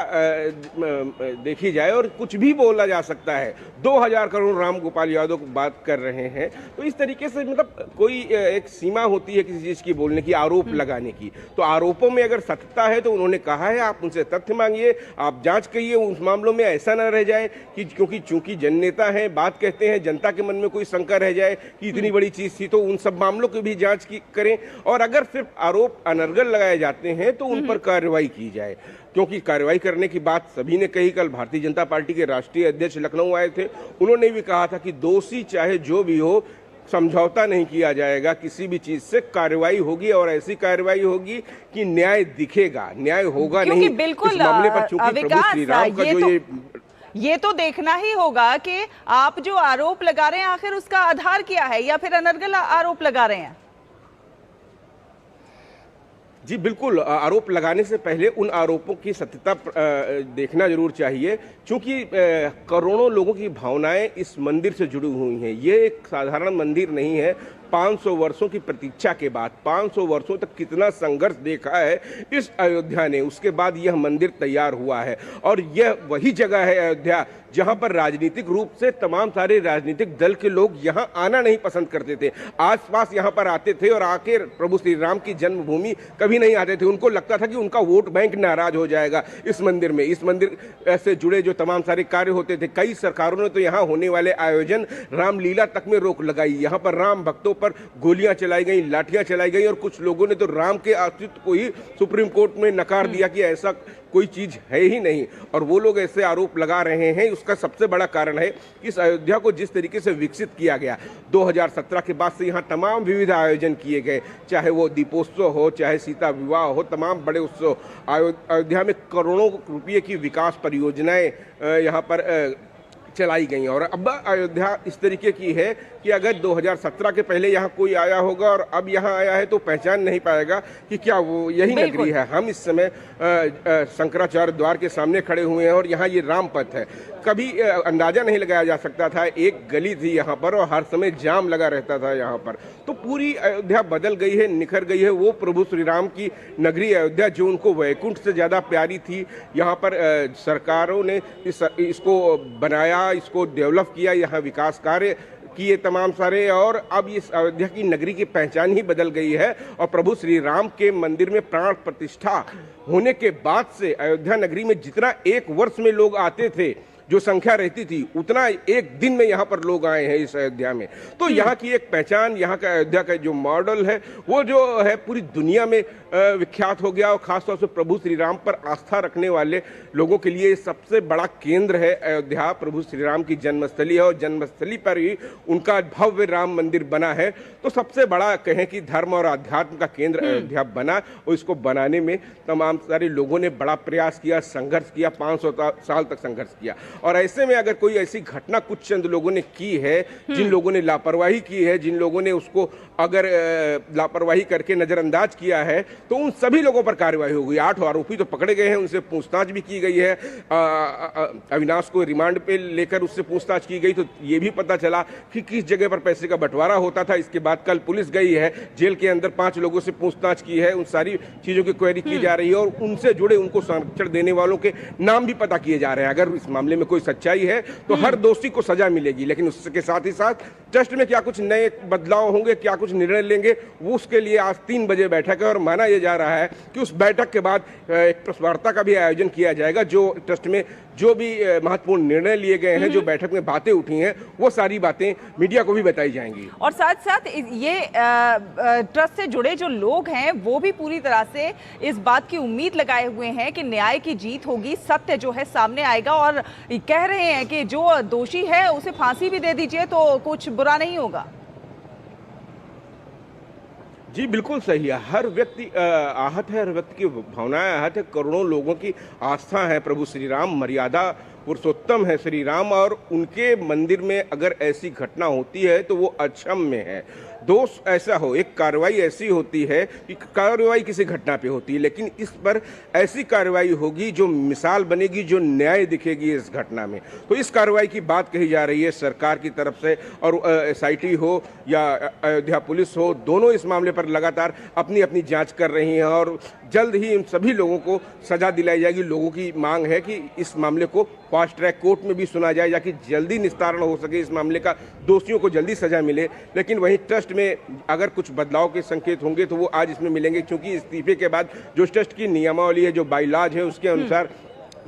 Speaker 16: देखी जाए और कुछ भी बोला जा सकता है। 2000 करोड़ रामगोपाल यादव को बात कर रहे हैं, तो इस तरीके से मतलब कोई एक सीमा होती है किसी चीज़ की बोलने की, आरोप लगाने की। तो आरोपों में अगर सत्यता है तो उन्होंने कहा है आप उनसे तथ्य मांगिए, आप जांच करिए, उस मामलों में ऐसा ना रह जाए कि क्योंकि चूंकि जननेता हैं, बात कहते हैं, जनता के मन में कोई शंका रह जाए कि इतनी बड़ी चीज थी, तो उन सब मामलों की भी जांच करें, और अगर सिर्फ आरोप अनर्गल लगाए जाते हैं तो उन पर कार्रवाई की जाए, क्योंकि कार्रवाई करने की बात सभी ने कही। कल भारतीय जनता पार्टी के राष्ट्रीय अध्यक्ष लखनऊ आए थे, उन्होंने भी कहा था कि दोषी चाहे जो भी हो समझौता नहीं किया जाएगा, किसी भी चीज से कार्रवाई होगी, और ऐसी कार्रवाई होगी कि न्याय दिखेगा, न्याय होगा नहीं।
Speaker 1: बिल्कुल
Speaker 16: इस मामले पर चूंकि प्रभु श्री राम का जो
Speaker 1: ये तो देखना ही होगा कि आप जो आरोप लगा रहे हैं आखिर उसका आधार क्या है, या फिर अनर्गल आरोप लगा रहे हैं।
Speaker 16: जी बिल्कुल, आरोप लगाने से पहले उन आरोपों की सत्यता देखना जरूर चाहिए, क्योंकि करोड़ों लोगों की भावनाएं इस मंदिर से जुड़ी हुई हैं। ये एक साधारण मंदिर नहीं है। 500 वर्षों की प्रतीक्षा के बाद, 500 वर्षों तक कितना संघर्ष देखा है इस अयोध्या ने, उसके बाद यह मंदिर तैयार हुआ है। और यह वही जगह है अयोध्या जहां पर राजनीतिक रूप से तमाम सारे राजनीतिक दल के लोग यहां आना नहीं पसंद करते थे, आसपास यहां पर आते थे और आके प्रभु श्री राम की जन्मभूमि कभी नहीं आते थे। उनको लगता था कि उनका वोट बैंक नाराज हो जाएगा इस मंदिर में। इस मंदिर से जुड़े जो तमाम सारे कार्य होते थे, कई सरकारों ने तो यहाँ होने वाले आयोजन रामलीला तक में रोक लगाई। यहाँ पर राम भक्तों पर गोलियां चलाई गई, लाठियां चलाई गई, और कुछ लोगों ने तो राम के अस्तित्व को ही सुप्रीम कोर्ट में नकार दिया कि ऐसा कोई चीज है ही नहीं। और वो लोग ऐसे आरोप लगा रहे हैं, उसका सबसे बड़ा कारण है कि इस अयोध्या को जिस तरीके से विकसित किया गया, 2017 के बाद से यहाँ तमाम विविध आयोजन किए गए, चाहे वो दीपोत्सव हो, चाहे सीता विवाह हो, तमाम बड़े उत्सव। अयोध्या में करोड़ों रुपये की विकास परियोजनाएं यहाँ पर चलाई गई, और अब अयोध्या इस तरीके की है कि अगर 2017 के पहले यहाँ कोई आया होगा और अब यहाँ आया है तो पहचान नहीं पाएगा कि क्या वो यही नगरी है। हम इस समय शंकराचार्य द्वार के सामने खड़े हुए हैं और यहाँ ये राम पथ है। कभी अंदाजा नहीं लगाया जा सकता था, एक गली थी यहाँ पर और हर समय जाम लगा रहता था यहाँ पर। तो पूरी अयोध्या बदल गई है, निखर गई है। वो प्रभु श्री राम की नगरी अयोध्या जो उनको वैकुंठ से ज़्यादा प्यारी थी, यहाँ पर सरकारों ने इसको बनाया, इसको डेवलप किया, यहाँ विकास कार्य किए तमाम सारे, और अब इस अयोध्या की नगरी की पहचान ही बदल गई है। और प्रभु श्री राम के मंदिर में प्राण प्रतिष्ठा होने के बाद से अयोध्या नगरी में जितना एक वर्ष में लोग आते थे, जो संख्या रहती थी, उतना एक दिन में यहाँ पर लोग आए हैं इस अयोध्या में। तो यहाँ की एक पहचान, यहाँ का अयोध्या का जो मॉडल है वो जो है पूरी दुनिया में विख्यात हो गया, और खासतौर से प्रभु श्री राम पर आस्था रखने वाले लोगों के लिए सबसे बड़ा केंद्र है अयोध्या। प्रभु श्री राम की जन्मस्थली है और जन्मस्थली पर ही उनका भव्य राम मंदिर बना है। तो सबसे बड़ा कहें कि धर्म और अध्यात्म का केंद्र अयोध्या बना, और इसको बनाने में तमाम सारे लोगों ने बड़ा प्रयास किया, संघर्ष किया, 500 साल तक संघर्ष किया। और ऐसे में अगर कोई ऐसी घटना कुछ चंद लोगों ने की है, जिन लोगों ने लापरवाही की है, जिन लोगों ने उसको अगर लापरवाही करके नजरअंदाज किया है, तो उन सभी लोगों पर कार्रवाई होगी। 8 आरोपी तो पकड़े गए हैं, उनसे पूछताछ भी की गई है। अविनाश को रिमांड पे लेकर उससे पूछताछ की गई, तो ये भी पता चला कि किस जगह पर पैसे का बंटवारा होता था। इसके बाद कल पुलिस गई है, जेल के अंदर 5 लोगों से पूछताछ की है, उन सारी चीजों की क्वेरी की जा रही है और उनसे जुड़े उनको संरक्षण देने वालों के नाम भी पता किए जा रहे हैं। अगर इस मामले में कोई सच्चाई है तो हर दोषी को सजा मिलेगी, लेकिन उसके साथ ही साथ ट्रस्ट में क्या कुछ नए बदलाव होंगे, क्या कुछ निर्णय लेंगे, वो उसके लिए आज 3 बजे बैठक है और माना यह जा रहा है कि उस बैठक के बाद एक प्रेस वार्ता का भी आयोजन किया जाएगा। जो ट्रस्ट में जो भी महत्वपूर्ण निर्णय लिए गए हैं, जो बैठक में बातें उठी हैं, वो सारी बातें मीडिया को भी बताई जाएंगी।
Speaker 1: और साथ साथ ये ट्रस्ट से जुड़े जो लोग हैं वो भी पूरी तरह से इस बात की उम्मीद लगाए हुए हैं कि न्याय की जीत होगी, सत्य जो है सामने आएगा और कह रहे हैं कि जो दोषी है उसे फांसी भी दे दीजिए तो कुछ बुरा नहीं होगा।
Speaker 16: जी बिल्कुल सही है। हर व्यक्ति आहत है, हर व्यक्ति की भावनाएं आहत है। करोड़ों लोगों की आस्था है प्रभु श्री राम, मर्यादा पुरुषोत्तम है श्री राम, और उनके मंदिर में अगर ऐसी घटना होती है तो वो अक्षम्य है। दोष ऐसा हो, एक कार्रवाई ऐसी होती है कि कार्रवाई किसी घटना पे होती है, लेकिन इस पर ऐसी कार्रवाई होगी जो मिसाल बनेगी, जो न्याय दिखेगी इस घटना में। तो इस कार्रवाई की बात कही जा रही है सरकार की तरफ से, और SIT हो या अयोध्या पुलिस हो, दोनों इस मामले पर लगातार अपनी अपनी जांच कर रही हैं और जल्द ही इन सभी लोगों को सजा दिलाई जाएगी। लोगों की मांग है कि इस मामले को फास्ट ट्रैक कोर्ट में भी सुना जाए, ताकि जल्दी निस्तारण हो सके इस मामले का, दोषियों को जल्दी सजा मिले। लेकिन वहीं ट्रस्ट में अगर कुछ बदलाव के संकेत होंगे तो वो आज इसमें मिलेंगे, क्योंकि इस्तीफे के बाद जो ट्रस्ट की नियमावली है, जो बाइलॉज है, उसके अनुसार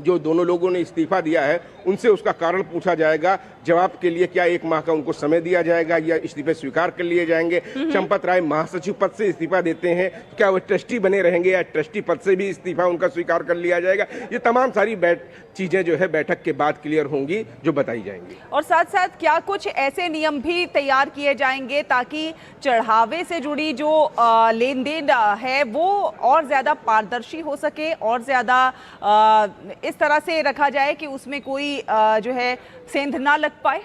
Speaker 16: जो दोनों लोगों ने इस्तीफा दिया है उनसे उसका कारण पूछा जाएगा। जवाब के लिए क्या 1 माह का उनको समय दिया जाएगा या इस्तीफे स्वीकार कर लिए जाएंगे। चंपत राय महासचिव पद से इस्तीफा देते हैं, क्या वो ट्रस्टी बने रहेंगे या ट्रस्टी पद से भी इस्तीफा उनका स्वीकार कर लिया जाएगा। ये तमाम सारी चीजें जो है बैठक के बाद क्लियर होंगी, जो बताई जाएंगी।
Speaker 1: और साथ साथ क्या कुछ ऐसे नियम भी तैयार किए जाएंगे ताकि चढ़ावे से जुड़ी जो लेन देन है वो और ज्यादा पारदर्शी हो सके, और ज्यादा इस तरह से रखा जाए कि उसमें कोई जो है सेंध ना लग पाए।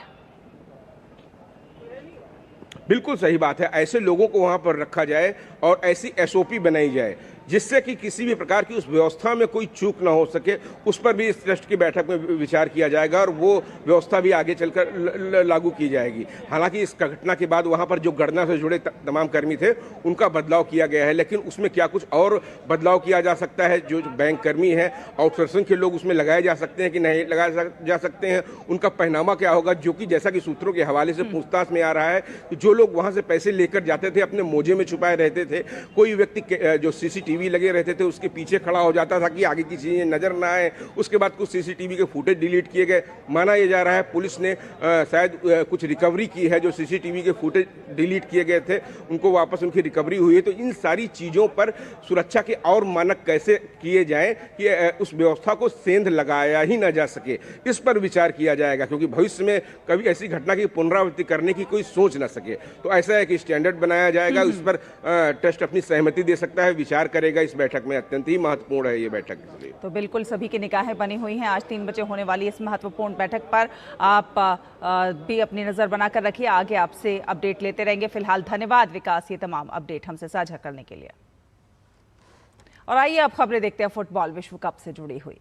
Speaker 16: बिल्कुल सही बात है। ऐसे लोगों को वहां पर रखा जाए और ऐसी SOP बनाई जाए जिससे कि किसी भी प्रकार की उस व्यवस्था में कोई चूक ना हो सके। उस पर भी इस ट्रस्ट की बैठक में विचार किया जाएगा और वो व्यवस्था भी आगे चलकर लागू की जाएगी। हालांकि इस घटना के बाद वहां पर जो गणना से जुड़े तमाम कर्मी थे उनका बदलाव किया गया है, लेकिन उसमें क्या कुछ और बदलाव किया जा सकता है। जो बैंक कर्मी है, आउटसोर्सिंग के लोग उसमें लगाए जा सकते हैं कि नहीं लगाए जा सकते हैं, उनका पहनावा क्या होगा, जो कि जैसा कि सूत्रों के हवाले से पूछताछ में आ रहा है कि जो लोग वहां से पैसे लेकर जाते थे अपने मोजे में छुपाए रहते थे, कोई व्यक्ति जो CCTV लगे रहते थे उसके पीछे खड़ा हो जाता था कि आगे की चीजें नजर ना आए। उसके बाद कुछ CCTV के फुटेज डिलीट किए गए। माना यह जा रहा है पुलिस ने शायद कुछ रिकवरी की है, जो CCTV के फुटेज डिलीट किए गए थे उनको वापस उनकी रिकवरी हुई है। तो इन सारी चीजों पर सुरक्षा के और मानक कैसे किए जाएं कि उस व्यवस्था को सेंध लगाया ही ना जा सके, इस पर विचार किया जाएगा, क्योंकि भविष्य में कभी ऐसी घटना की पुनरावृत्ति करने की कोई सोच ना सके। तो ऐसा है कि स्टैंडर्ड बनाया जाएगा, उस पर ट्रस्ट अपनी सहमति दे सकता है, विचार करेगा। इस बैठक में अत्यंत ही महत्वपूर्ण है ये बैठक इसलिए।
Speaker 1: तो बिल्कुल सभी की निगाहें बनी हुई हैं आज 3 बजे होने वाली इस महत्वपूर्ण बैठक पर। आप भी अपनी नजर बनाकर रखिए, आगे आपसे अपडेट लेते रहेंगे। फिलहाल धन्यवाद विकास, ये तमाम अपडेट हमसे साझा करने के लिए। और आइए अब खबरें देखते हैं फुटबॉल विश्व कप से जुड़ी हुई।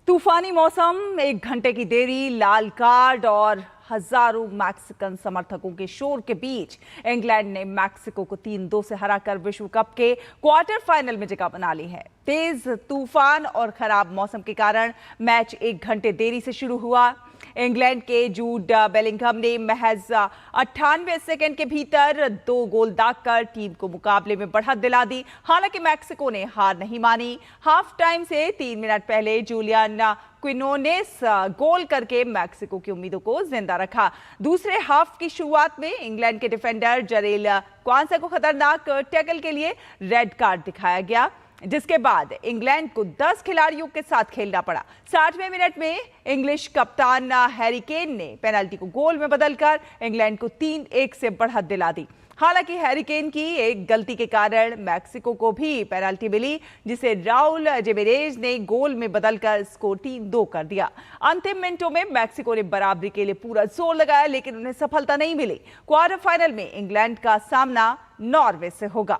Speaker 1: तूफानी मौसम, 1 घंटे की देरी, लाल कार्ड और हजारों मैक्सिकन समर्थकों के शोर के बीच इंग्लैंड ने मैक्सिको को 3-2 से हराकर विश्व कप के क्वार्टर फाइनल में जगह बना ली है। तेज तूफान और खराब मौसम के कारण मैच 1 घंटे देरी से शुरू हुआ। इंग्लैंड के जूड बेलिंघम ने महज 98 सेकंड के भीतर 2 गोल दागकर टीम को मुकाबले में बढ़त दिला दी। हालांकि मैक्सिको ने हार नहीं मानी। हाफ टाइम से 3 मिनट पहले जूलियन क्विनोनेस गोल करके मैक्सिको की उम्मीदों को जिंदा रखा। दूसरे हाफ की शुरुआत में इंग्लैंड के डिफेंडर जरेल क्वांसा को खतरनाक टैकल के लिए रेड कार्ड दिखाया गया, जिसके बाद इंग्लैंड को 10 खिलाड़ियों के साथ खेलना पड़ा। 60वें मिनट में इंग्लिश कप्तान हैरी केन ने पेनल्टी को गोल में बदलकर इंग्लैंड को 3-1 से बढ़त दिला दी। हालांकि हैरी केन की एक गलती के कारण मैक्सिको को भी पेनल्टी मिली, जिसे राउल जिमेनेज ने गोल में बदलकर स्कोर 3-2 कर दिया। अंतिम मिनटों में मैक्सिको ने बराबरी के लिए पूरा जोर लगाया, लेकिन उन्हें सफलता नहीं मिली। क्वार्टर फाइनल में इंग्लैंड का सामना नॉर्वे से होगा।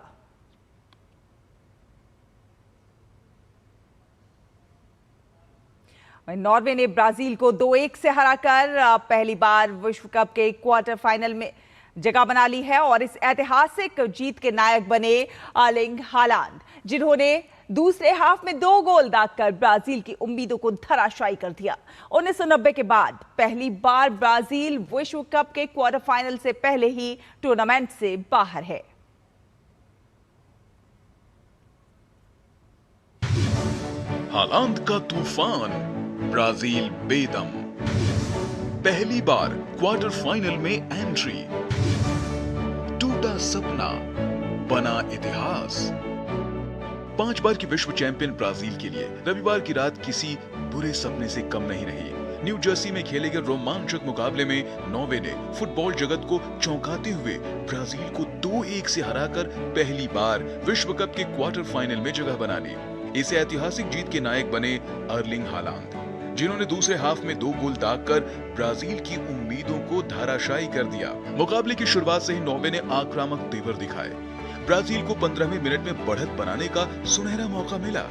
Speaker 1: नॉर्वे ने ब्राजील को 2-1 से हराकर पहली बार विश्व कप के क्वार्टर फाइनल में जगह बना ली है और इस ऐतिहासिक जीत के नायक बने अर्लिंग हालैंड, जिन्होंने दूसरे हाफ में 2 गोल दागकर ब्राजील की उम्मीदों को धराशायी कर दिया। 1990 के बाद पहली बार ब्राजील विश्व कप के क्वार्टर फाइनल से पहले ही टूर्नामेंट से बाहर है।
Speaker 17: हालैंड का तूफान, ब्राजील बेदम, पहली बार क्वार्टर फाइनल में एंट्री, टूटा सपना बना इतिहास। 5 बार की विश्व चैंपियन ब्राजील के लिए रविवार की रात किसी बुरे सपने से कम नहीं रही। न्यू जर्सी में खेले गए रोमांचक मुकाबले में नॉर्वे ने फुटबॉल जगत को चौंकाते हुए ब्राजील को 2-1 से हराकर पहली बार विश्व कप के क्वार्टर फाइनल में जगह बना ली। इस ऐतिहासिक जीत के नायक बने अर्लिंग हालैंड, जिन्होंने दूसरे हाफ में 2 गोल दागकर ब्राजील की उम्मीदों को धराशायी कर दिया। मुकाबले की शुरुआत से ही नॉर्वे ने आक्रामक तेवर दिखाए। ब्राजील को 15वें मिनट में बढ़त बनाने का सुनहरा मौका मिला,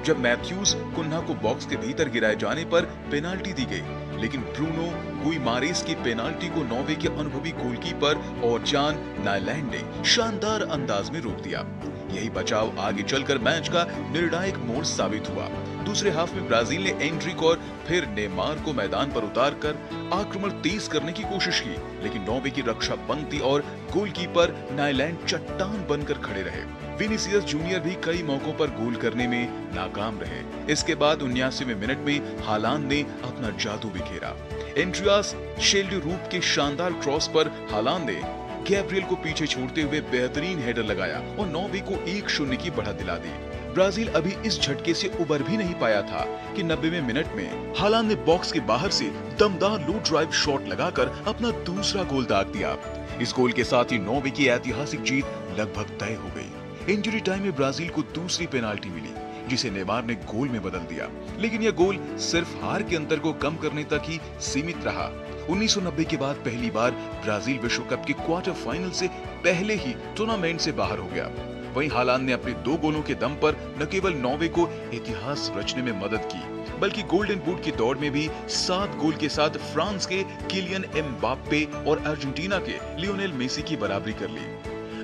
Speaker 17: जब मैथ्यूज कुन्हा को बॉक्स के भीतर गिराए जाने पर पेनाल्टी दी गई, लेकिन ब्रूनो गुइमारेस की पेनाल्टी को नॉर्वे के अनुभवी गोलकीपर और जान नाइलैंड ने शानदार अंदाज में रोक दिया। यही बचाव आगे चलकर मैच का निर्णायक मोड़ साबित हुआ। दूसरे हाफ में ब्राजील ने एंड्रिक और फिर नेमार को मैदान पर उतारकर आक्रमण तेज करने की कोशिश की, लेकिन नॉर्वे की रक्षा पंक्ति और गोलकीपर नाइलैंड चट्टान बनकर खड़े रहे। विनीसियस जूनियर भी कई मौकों पर गोल करने में नाकाम रहे। इसके बाद 79वें मिनट में हालैंड ने अपना जादू बिखेरा। एंड्रियास शेल्डरूप के शानदार क्रॉस पर हालैंड ने गैब्रियल को पीछे छोड़ते हुए बेहतरीन हेडर लगाया और नॉर्वे को 1-0 की बढ़त दिला दी। ब्राजील अभी इस झटके से उबर भी नहीं पाया था कि 90वें मिनट में हालैंड ने बॉक्स के बाहर से दमदार लो ड्राइव शॉट लगाकर अपना दूसरा गोल दाग दिया। इस गोल के साथ ही नॉर्वे की ऐतिहासिक जीत लगभग तय हो गई। इंजरी टाइम में ब्राजील को दूसरी पेनाल्टी मिली, जिसे नेमार ने गोल में बदल दिया, लेकिन यह गोल सिर्फ हार के अंतर को कम करने तक ही सीमित रहा। 1990 के बाद पहली बार ब्राजील विश्व कप के क्वार्टर फाइनल से पहले ही टूर्नामेंट से बाहर हो गया। वहीं हालैंड ने अपने 2 गोलों के दम पर न केवल नॉर्वे को इतिहास रचने में मदद की, बल्कि गोल्डन बूट की दौड़ में भी 7 गोल के साथ फ्रांस के किलियन एम्बाप्पे और अर्जेंटीना के लियोनेल मेसी की बराबरी कर ली।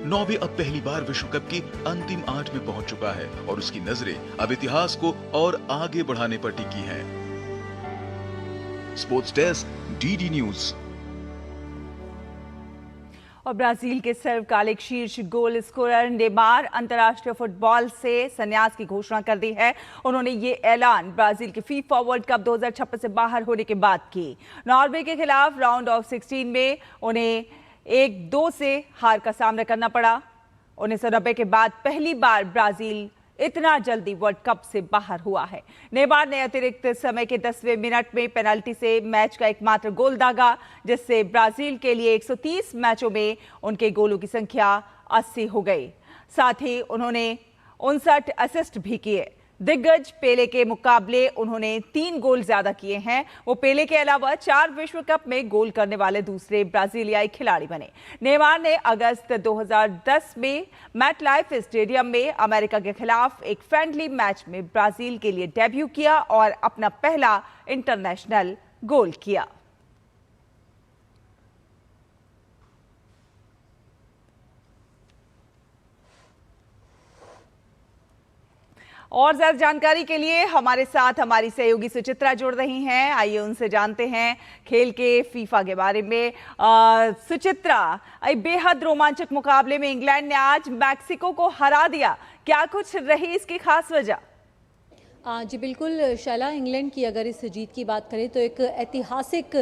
Speaker 17: नॉर्वे अब पहली बार विश्व कप की अंतिम 8 में पहुंच चुका है और उसकी नजरें अब इतिहास को और आगे बढ़ाने पर टिकी हैं। Sports desk, DD news.
Speaker 1: और ब्राजील के सर्वकालिक शीर्ष गोल स्कोरर नेमार अंतर्राष्ट्रीय फुटबॉल से संन्यास की घोषणा कर दी है। उन्होंने ये ऐलान ब्राजील के फीफा वर्ल्ड कप 2026 से बाहर होने के बाद की। नॉर्वे के खिलाफ राउंड ऑफ 16 में उन्हें 1-2 से हार का सामना करना पड़ा। 1990 के बाद पहली बार ब्राजील इतना जल्दी वर्ल्ड कप से बाहर हुआ है। नेमार ने अतिरिक्त समय के 10वें मिनट में पेनल्टी से मैच का एकमात्र गोल दागा, जिससे ब्राजील के लिए 130 मैचों में उनके गोलों की संख्या 80 हो गई। साथ ही उन्होंने 59 असिस्ट भी किए। दिग्गज पेले के मुकाबले उन्होंने 3 गोल ज्यादा किए हैं। वो पेले के अलावा 4 विश्व कप में गोल करने वाले दूसरे ब्राजीलियाई खिलाड़ी बने। नेमार ने अगस्त 2010 में मैटलाइफ स्टेडियम में अमेरिका के खिलाफ एक फ्रेंडली मैच में ब्राजील के लिए डेब्यू किया और अपना पहला इंटरनेशनल गोल किया। और ज्यादा जानकारी के लिए हमारे साथ हमारी सहयोगी सुचित्रा जुड़ रही हैं। आइए उनसे जानते हैं खेल के फीफा के बारे में। सुचित्रा, बेहद रोमांचक मुकाबले में इंग्लैंड ने आज मैक्सिको को हरा दिया, क्या कुछ रही इसकी खास वजह?
Speaker 18: जी बिल्कुल शैला, इंग्लैंड की अगर इस जीत की बात करें तो एक ऐतिहासिक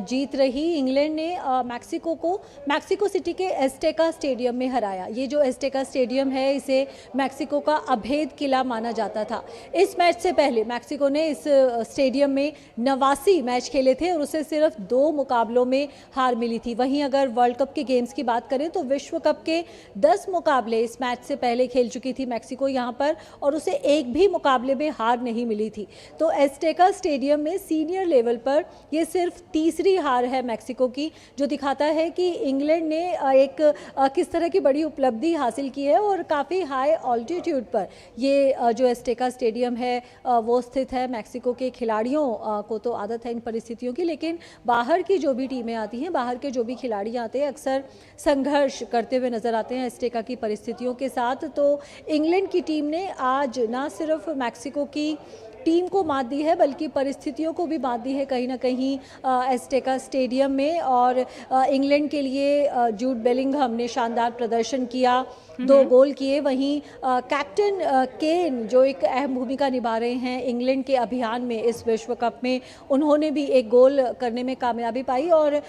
Speaker 18: जीत रही। इंग्लैंड ने मैक्सिको सिटी के एस्टेका स्टेडियम में हराया। ये जो एस्टेका स्टेडियम है इसे मैक्सिको का अभेद किला माना जाता था। इस मैच से पहले मैक्सिको ने इस स्टेडियम में 89 मैच खेले थे और उसे सिर्फ 2 मुकाबलों में हार मिली थी। वहीं अगर वर्ल्ड कप के गेम्स की बात करें तो विश्व कप के 10 मुकाबले इस मैच से पहले खेल चुकी थी मैक्सिको यहाँ पर, और उसे एक भी मुकाबले में हार नहीं मिली थी। तो एस्टेका स्टेडियम में सीनियर लेवल पर ये सिर्फ तीसरी हार है मैक्सिको की, जो दिखाता है कि इंग्लैंड ने एक किस तरह की बड़ी उपलब्धि हासिल की है। और काफ़ी हाई ऑल्टीट्यूड पर ये जो एस्टेका स्टेडियम है वो स्थित है। मैक्सिको के खिलाड़ियों को तो आदत है इन परिस्थितियों की, लेकिन बाहर की जो भी टीमें आती हैं, बाहर के जो भी खिलाड़ी आते हैं, अक्सर संघर्ष करते हुए नजर आते हैं एस्टेका की परिस्थितियों के साथ। तो इंग्लैंड की टीम ने आज ना सिर्फ मैक्सिको की टीम को मात दी है बल्कि परिस्थितियों को भी मात दी है कहीं ना कहीं एस्टेका स्टेडियम में। और इंग्लैंड के लिए जूड बेलिंघम ने शानदार प्रदर्शन किया, 2 गोल किए। वहीं कैप्टन केन जो एक अहम भूमिका निभा रहे हैं इंग्लैंड के अभियान में इस विश्व कप में, उन्होंने भी एक गोल करने में कामयाबी पाई। और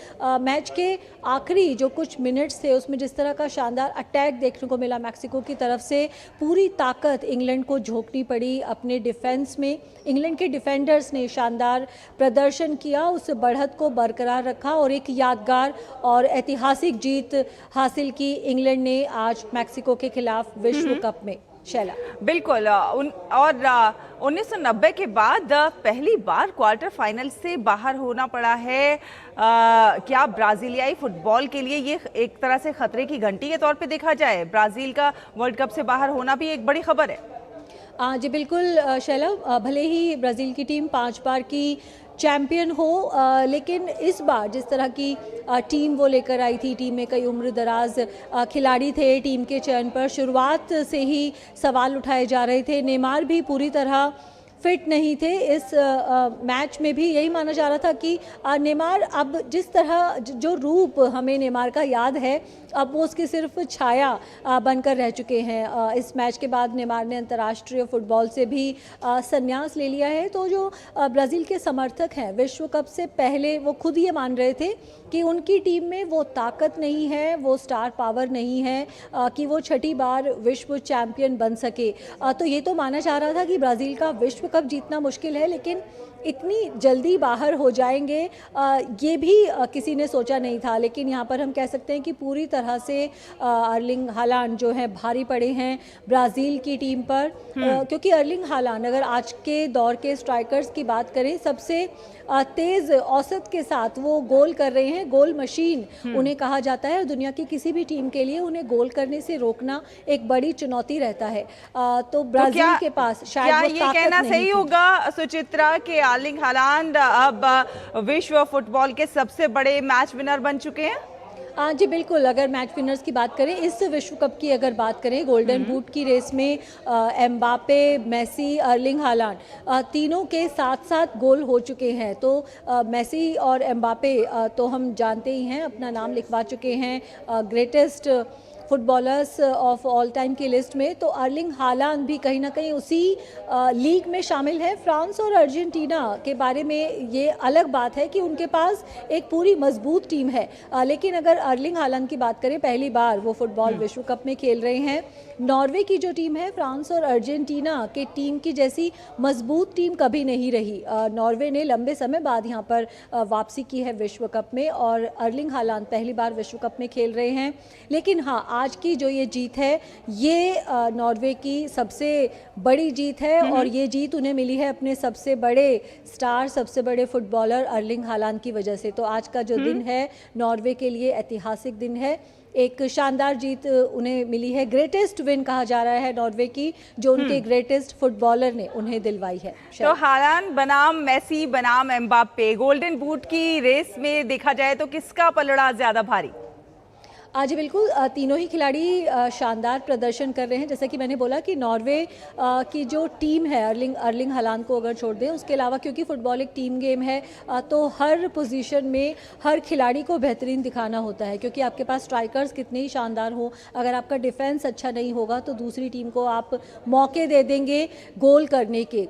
Speaker 18: मैच के आखिरी जो कुछ मिनट्स थे उसमें जिस तरह का शानदार अटैक देखने को मिला मैक्सिको की तरफ से, पूरी ताकत इंग्लैंड को झोंकनी पड़ी अपने डिफेंस में। इंग्लैंड के डिफेंडर्स ने शानदार प्रदर्शन किया, उस बढ़त को बरकरार रखा और एक यादगार और ऐतिहासिक जीत हासिल की इंग्लैंड ने आज मैक्सिको के खिलाफ विश्व कप में। शैला,
Speaker 1: बिल्कुल। और 1990 के बाद पहली बार क्वार्टर फाइनल से बाहर होना पड़ा है। क्या ब्राजीलियाई फुटबॉल के लिए ये एक तरह से खतरे की घंटी के तौर पे देखा जाए? ब्राजील का वर्ल्ड कप से बाहर होना भी एक बड़ी खबर है।
Speaker 18: जी बिल्कुल शैला, भले ही ब्राज़ील की टीम 5 बार की चैम्पियन हो, लेकिन इस बार जिस तरह की टीम वो लेकर आई थी, टीम में कई उम्र दराज खिलाड़ी थे। टीम के चयन पर शुरुआत से ही सवाल उठाए जा रहे थे। नेमार भी पूरी तरह फिट नहीं थे। इस मैच में भी यही माना जा रहा था कि नेमार अब जिस तरह जो रूप हमें नेमार का याद है, अब वो उसकी सिर्फ छाया बनकर रह चुके हैं। इस मैच के बाद नेमार ने अंतर्राष्ट्रीय फुटबॉल से भी संन्यास ले लिया है। तो जो ब्राज़ील के समर्थक हैं, विश्व कप से पहले वो खुद ये मान रहे थे कि उनकी टीम में वो ताकत नहीं है, वो स्टार पावर नहीं है कि वो 6ठी बार विश्व चैम्पियन बन सके। तो ये तो माना जा रहा था कि ब्राज़ील का विश्व कप जीतना मुश्किल है, लेकिन इतनी जल्दी बाहर हो जाएंगे ये भी किसी ने सोचा नहीं था। लेकिन यहाँ पर हम कह सकते हैं कि पूरी तरह से अर्लिंग हालांड जो है भारी पड़े हैं ब्राज़ील की टीम पर, क्योंकि अर्लिंग हालांड अगर आज के दौर के स्ट्राइकर्स की बात करें, सबसे तेज़ औसत के साथ वो गोल कर रहे हैं। गोल मशीन उन्हें कहा जाता है और दुनिया की किसी भी टीम के लिए उन्हें गोल करने से रोकना एक बड़ी चुनौती रहता है। तो ब्राज़ील के पास शायद
Speaker 1: ये कहना सही होगा सुचित्रा कि अर्लिंग हालांड अब विश्व फुटबॉल के सबसे बड़े मैच विनर बन चुके हैं?
Speaker 18: जी बिल्कुल, अगर मैच विनर्स की बात करें इस विश्व कप की, अगर बात करें गोल्डन बूट की रेस में एम्बापे, मेसी, अर्लिंग हालांड तीनों के साथ गोल हो चुके हैं। तो मेसी और एम्बापे तो हम जानते ही हैं, अपना नाम लिखवा चुके हैं greatest footballers of all time की लिस्ट में। तो अर्लिंग हालांड भी कहीं ना कहीं उसी लीग में शामिल है। फ्रांस और अर्जेंटीना के बारे में ये अलग बात है कि उनके पास एक पूरी मजबूत टीम है, लेकिन अगर अर्लिंग हालांड की बात करें, पहली बार वो फुटबॉल विश्व कप में खेल रहे हैं। नॉर्वे की जो टीम है, फ्रांस और अर्जेंटीना के टीम की जैसी मजबूत टीम कभी नहीं रही। नॉर्वे ने लंबे समय बाद यहाँ पर वापसी की है विश्व कप में, और अर्लिंग हालांड पहली बार विश्व कप में खेल रहे हैं। लेकिन हाँ, आज की जो ये जीत है ये नॉर्वे की सबसे बड़ी जीत है, और ये जीत उन्हें मिली है अपने सबसे बड़े स्टार, सबसे बड़े फुटबॉलर अर्लिंग हालांड की वजह से। तो आज का जो दिन है नॉर्वे के लिए ऐतिहासिक दिन है। एक शानदार जीत उन्हें मिली है, ग्रेटेस्ट विन कहा जा रहा है नॉर्वे की, जो उनके ग्रेटेस्ट फुटबॉलर ने उन्हें दिलवाई है।
Speaker 1: तो हालांड बनाम मेसी बनाम एम्बापे, गोल्डन बूट की रेस में देखा जाए तो किसका पलड़ा ज्यादा भारी?
Speaker 18: आज बिल्कुल तीनों ही खिलाड़ी शानदार प्रदर्शन कर रहे हैं। जैसा कि मैंने बोला कि नॉर्वे की जो टीम है, अर्लिंग हालांड को अगर छोड़ दें, उसके अलावा क्योंकि फुटबॉल एक टीम गेम है तो हर पोजीशन में हर खिलाड़ी को बेहतरीन दिखाना होता है, क्योंकि आपके पास स्ट्राइकर्स कितने ही शानदार हो, अगर आपका डिफेंस अच्छा नहीं होगा तो दूसरी टीम को आप मौके दे देंगे गोल करने के।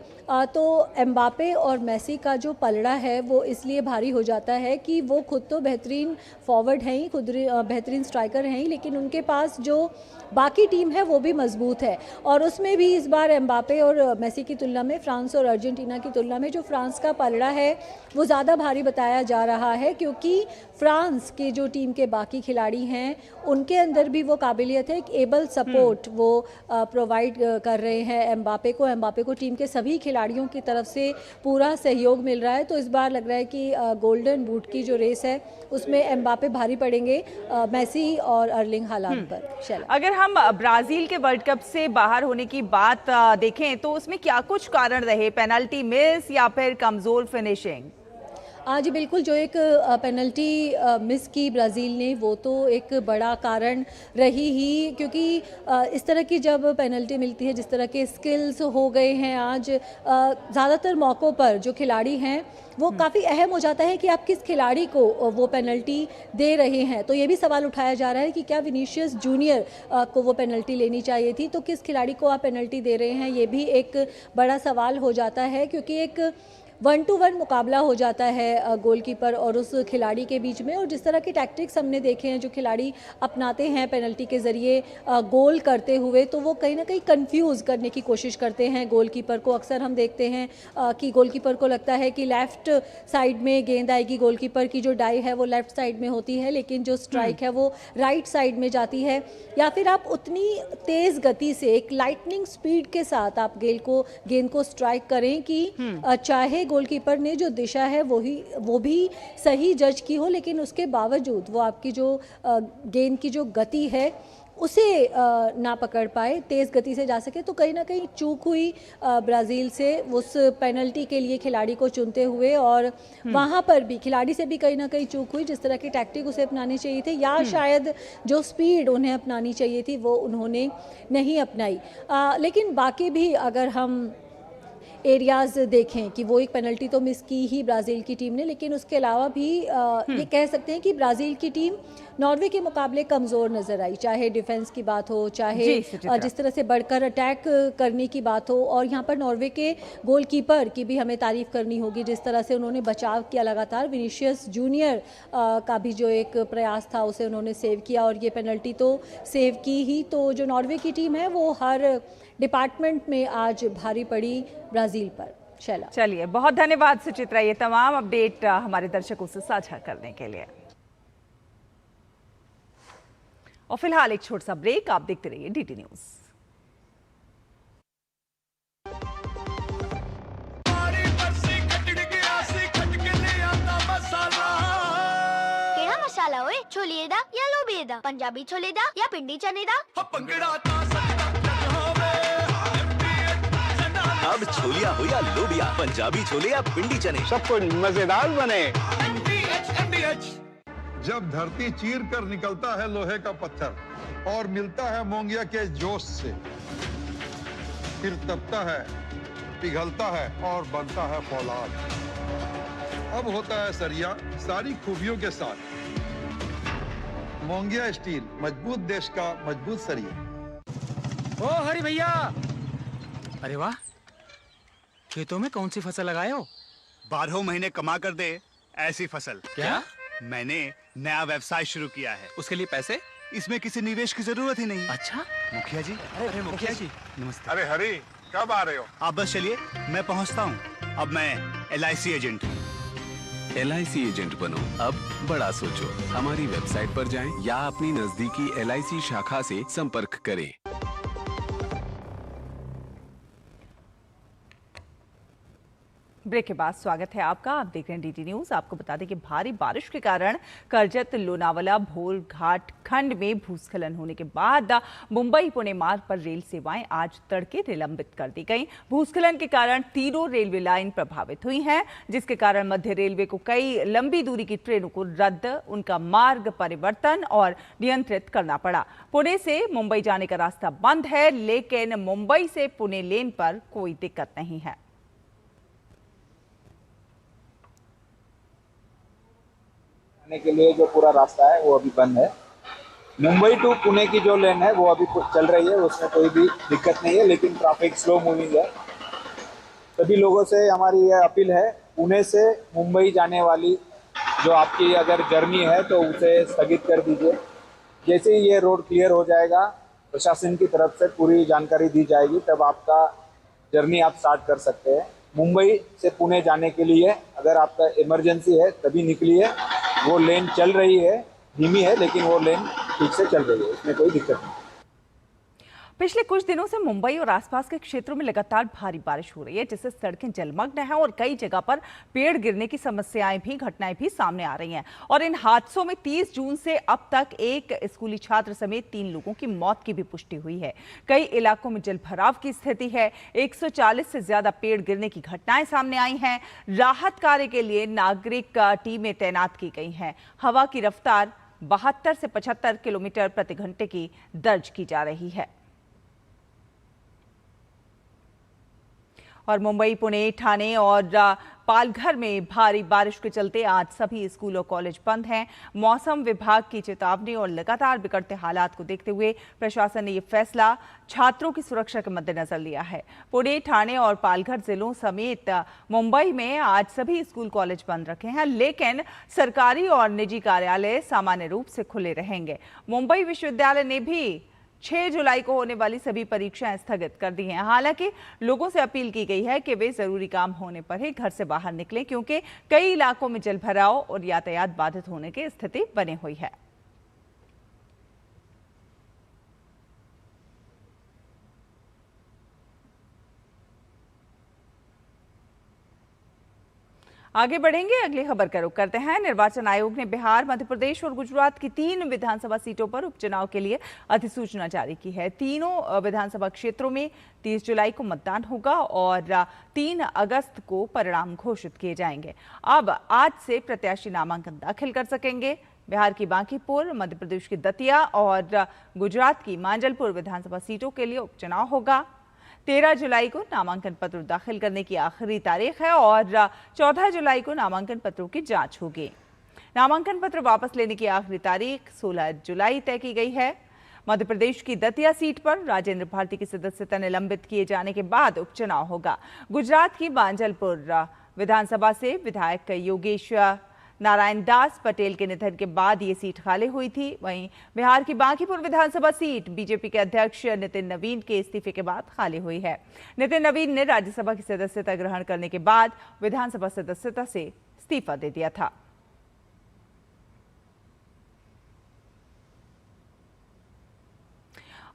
Speaker 18: तो एम्बापे और मेसी का जो पलड़ा है वो इसलिए भारी हो जाता है कि वो खुद तो बेहतरीन फॉरवर्ड हैं ही, खुद बेहतरीन स्ट्राइकर हैं ही, लेकिन उनके पास जो बाकी टीम है वो भी मजबूत है। और उसमें भी इस बार एम्बापे और मेसी की तुलना में, फ्रांस और अर्जेंटीना की तुलना में जो फ्रांस का पलड़ा है वो ज़्यादा भारी बताया जा रहा है, क्योंकि फ्रांस के जो टीम के बाकी खिलाड़ी हैं उनके अंदर भी वो काबिलियत है, एक एबल सपोर्ट वो प्रोवाइड कर रहे हैं एम्बापे को टीम के सभी खिलाड़ियों की तरफ से पूरा सहयोग मिल रहा है। तो इस बार लग रहा है कि गोल्डन बूट की जो रेस है उसमें एम्बापे भारी पड़ेंगे मेसी और अर्लिंग हालांड पर। शैला,
Speaker 1: अगर हम ब्राजील के वर्ल्ड कप से बाहर होने की बात देखें तो उसमें क्या कुछ कारण रहे, पेनल्टी मिस या फिर कमजोर फिनिशिंग?
Speaker 18: आज बिल्कुल जो एक पेनल्टी मिस की ब्राज़ील ने वो तो एक बड़ा कारण रही ही, क्योंकि इस तरह की जब पेनल्टी मिलती है, जिस तरह के स्किल्स हो गए हैं आज ज़्यादातर मौक़ों पर जो खिलाड़ी हैं वो काफ़ी अहम हो जाता है कि आप किस खिलाड़ी को वो पेनल्टी दे रहे हैं। तो ये भी सवाल उठाया जा रहा है कि क्या विनीशियस जूनियर को वो पेनल्टी लेनी चाहिए थी, तो किस खिलाड़ी को आप पेनल्टी दे रहे हैं, ये भी एक बड़ा सवाल हो जाता है, क्योंकि एक 1-to-1 मुकाबला हो जाता है गोलकीपर और उस खिलाड़ी के बीच में। और जिस तरह के टैक्टिक्स हमने देखे हैं जो खिलाड़ी अपनाते हैं पेनल्टी के ज़रिए गोल करते हुए, तो वो कहीं ना कहीं कंफ्यूज करने की कोशिश करते हैं गोलकीपर को। अक्सर हम देखते हैं कि गोलकीपर को लगता है कि लेफ़्ट साइड में गेंद आएगी, गोलकीपर की जो डाई है वो लेफ़्ट साइड में होती है, लेकिन जो स्ट्राइक है वो राइट साइड में जाती है। या फिर आप उतनी तेज़ गति से, एक लाइटनिंग स्पीड के साथ आप गेंद को स्ट्राइक करें कि चाहे गोलकीपर ने जो दिशा है वो भी सही जज की हो, लेकिन उसके बावजूद वो आपकी जो गेंद की जो गति है उसे ना पकड़ पाए, तेज़ गति से जा सके। तो कहीं ना कहीं चूक हुई ब्राज़ील से उस पेनल्टी के लिए खिलाड़ी को चुनते हुए, और वहाँ पर भी खिलाड़ी से भी कहीं ना कहीं चूक हुई। जिस तरह की टैक्टिक उसे अपनानी चाहिए थी या शायद जो स्पीड उन्हें अपनानी चाहिए थी वो उन्होंने नहीं अपनाई। लेकिन बाकी भी अगर हम एरियाज़ देखें कि वो एक पेनल्टी तो मिस की ही ब्राज़ील की टीम ने, लेकिन उसके अलावा भी ये कह सकते हैं कि ब्राज़ील की टीम नॉर्वे के मुकाबले कमज़ोर नज़र आई, चाहे डिफेंस की बात हो, चाहे जिस तरह से बढ़कर अटैक करने की बात हो। और यहाँ पर नॉर्वे के गोलकीपर की भी हमें तारीफ़ करनी होगी, जिस तरह से उन्होंने बचाव किया लगातार। विनीशियस जूनियर का भी जो एक प्रयास था उसे उन्होंने सेव किया, और ये पेनल्टी तो सेव की ही। तो जो नॉर्वे की टीम है वो हर डिपार्टमेंट में आज भारी पड़ी ब्राज़ील पर। शैला,
Speaker 1: चलिए, बहुत धन्यवाद सुचित्रा ये तमाम अपडेट हमारे दर्शकों से साझा करने के लिए। और फिलहाल एक छोटा सा ब्रेक, आप देखते रहिए डीटी न्यूज़।
Speaker 12: केड़ा मसाला ओए, छोले दा या लोबे दा, पंजाबी छोले दा या पिंडी चने दा?
Speaker 19: अब छोलिया हो या लोबिया, पंजाबी छोले या पिंडी चने,
Speaker 11: सब कुछ मजेदार बने।
Speaker 14: जब धरती चीर कर निकलता है लोहे का पत्थर और मिलता है मोंगिया के जोश से, फिर तपता है, पिघलता है और बनता है फौलाद। अब होता है सरिया सारी खूबियों के साथ। मोंगिया स्टील, मजबूत देश का मजबूत सरिया।
Speaker 20: ओ हरी भैया, अरे वाह, खेतों में कौन सी फसल लगाए हो?
Speaker 21: 12 महीने कमा कर दे ऐसी फसल।
Speaker 20: क्या?
Speaker 21: मैंने नया व्यवसाय शुरू किया है।
Speaker 20: उसके लिए पैसे?
Speaker 21: इसमें किसी निवेश की जरूरत ही नहीं।
Speaker 20: अच्छा
Speaker 21: मुखिया जी।
Speaker 20: अरे मुखिया जी,
Speaker 21: नमस्ते।
Speaker 14: अरे हरी, कब आ रहे हो?
Speaker 21: आप बस चलिए, मैं पहुंचता हूं। अब मैं LIC एजेंट हूं।
Speaker 22: LIC एजेंट बनो, अब बड़ा सोचो। हमारी वेबसाइट पर जाएं या अपनी नजदीकी LIC शाखा से संपर्क करें।
Speaker 1: ब्रेक के बाद स्वागत है आपका। आप देख रहे हैं डीटी न्यूज। आपको बता दें कि भारी बारिश के कारण करजत लोनावाला भोल घाट खंड में भूस्खलन होने के बाद मुंबई पुणे मार्ग पर रेल सेवाएं आज तड़के निलंबित कर दी गई। भूस्खलन के कारण तीनों रेलवे लाइन प्रभावित हुई हैं, जिसके कारण मध्य रेलवे को कई लंबी दूरी की ट्रेनों को रद्द, उनका मार्ग परिवर्तन और नियंत्रित करना पड़ा। पुणे से मुंबई जाने का रास्ता बंद है, लेकिन मुंबई से पुणे लेन पर कोई दिक्कत नहीं है।
Speaker 2: के लिए जो पूरा रास्ता है वो अभी बंद है। मुंबई टू पुणे की जो लेन है वो अभी चल रही है, उसमें कोई भी दिक्कत नहीं है, लेकिन ट्रैफिक स्लो मूविंग है। सभी लोगों से हमारी यह अपील है, पुणे से मुंबई जाने वाली जो आपकी अगर जर्नी है तो उसे स्थगित कर दीजिए। जैसे ही ये रोड क्लियर हो जाएगा, प्रशासन की तरफ से पूरी जानकारी दी जाएगी, तब आपका जर्नी आप स्टार्ट कर सकते हैं। मुंबई से पुणे जाने के लिए अगर आपका इमरजेंसी है तभी निकलिए। वो लेन चल रही है, धीमी है, लेकिन वो लेन ठीक से चल रही है, इसमें कोई दिक्कत नहीं।
Speaker 1: पिछले कुछ दिनों से मुंबई और आसपास के क्षेत्रों में लगातार भारी बारिश हो रही है, जिससे सड़कें जलमग्न हैं और कई जगह पर पेड़ गिरने की घटनाएं भी सामने आ रही हैं। और इन हादसों में 30 जून से अब तक एक स्कूली छात्र समेत 3 लोगों की मौत की भी पुष्टि हुई है। कई इलाकों में जलभराव की स्थिति है। 140 से ज्यादा पेड़ गिरने की घटनाएं सामने आई हैं। राहत कार्य के लिए नागरिक टीमें तैनात की गई हैं। हवा की रफ्तार 72 से 75 किलोमीटर प्रति घंटे की दर्ज की जा रही है। और मुंबई, पुणे, ठाणे और पालघर में भारी बारिश के चलते आज सभी स्कूल और कॉलेज बंद हैं। मौसम विभाग की चेतावनी और लगातार बिगड़ते हालात को देखते हुए प्रशासन ने यह फैसला छात्रों की सुरक्षा के मद्देनजर लिया है। पुणे, ठाणे और पालघर जिलों समेत मुंबई में आज सभी स्कूल कॉलेज बंद रखे हैं, लेकिन सरकारी और निजी कार्यालय सामान्य रूप से खुले रहेंगे। मुंबई विश्वविद्यालय ने भी 6 जुलाई को होने वाली सभी परीक्षाएं स्थगित कर दी हैं। हालांकि लोगों से अपील की गई है कि वे जरूरी काम होने पर ही घर से बाहर निकलें, क्योंकि कई इलाकों में जलभराव और यातायात बाधित होने की स्थिति बनी हुई है। आगे बढ़ेंगे, अगली खबर का रुख करते हैं। निर्वाचन आयोग ने बिहार, मध्य प्रदेश और गुजरात की 3 विधानसभा सीटों पर उपचुनाव के लिए अधिसूचना जारी की है। तीनों विधानसभा क्षेत्रों में 30 जुलाई को मतदान होगा और 3 अगस्त को परिणाम घोषित किए जाएंगे। अब आज से प्रत्याशी नामांकन दाखिल कर सकेंगे। बिहार की बांकीपुर, मध्य प्रदेश की दतिया और गुजरात की मांजलपुर विधानसभा सीटों के लिए उपचुनाव होगा। 13 जुलाई को नामांकन पत्र दाखिल करने की आखिरी तारीख है और 14 जुलाई को नामांकन पत्रों की जांच होगी। नामांकन पत्र वापस लेने की आखिरी तारीख 16 जुलाई तय की गई है। मध्य प्रदेश की दतिया सीट पर राजेंद्र भारती की सदस्यता निलंबित किए जाने के बाद उपचुनाव होगा। गुजरात की मांजलपुर विधानसभा से विधायक योगेश नारायण दास पटेल के निधन के बाद ये सीट खाली हुई थी। वहीं बिहार की बांकीपुर विधानसभा सीट बीजेपी के अध्यक्ष नितिन नवीन के इस्तीफे के बाद खाली हुई है। नितिन नवीन ने राज्यसभा की सदस्यता ग्रहण करने के बाद विधानसभा सदस्यता से इस्तीफा दे दिया था।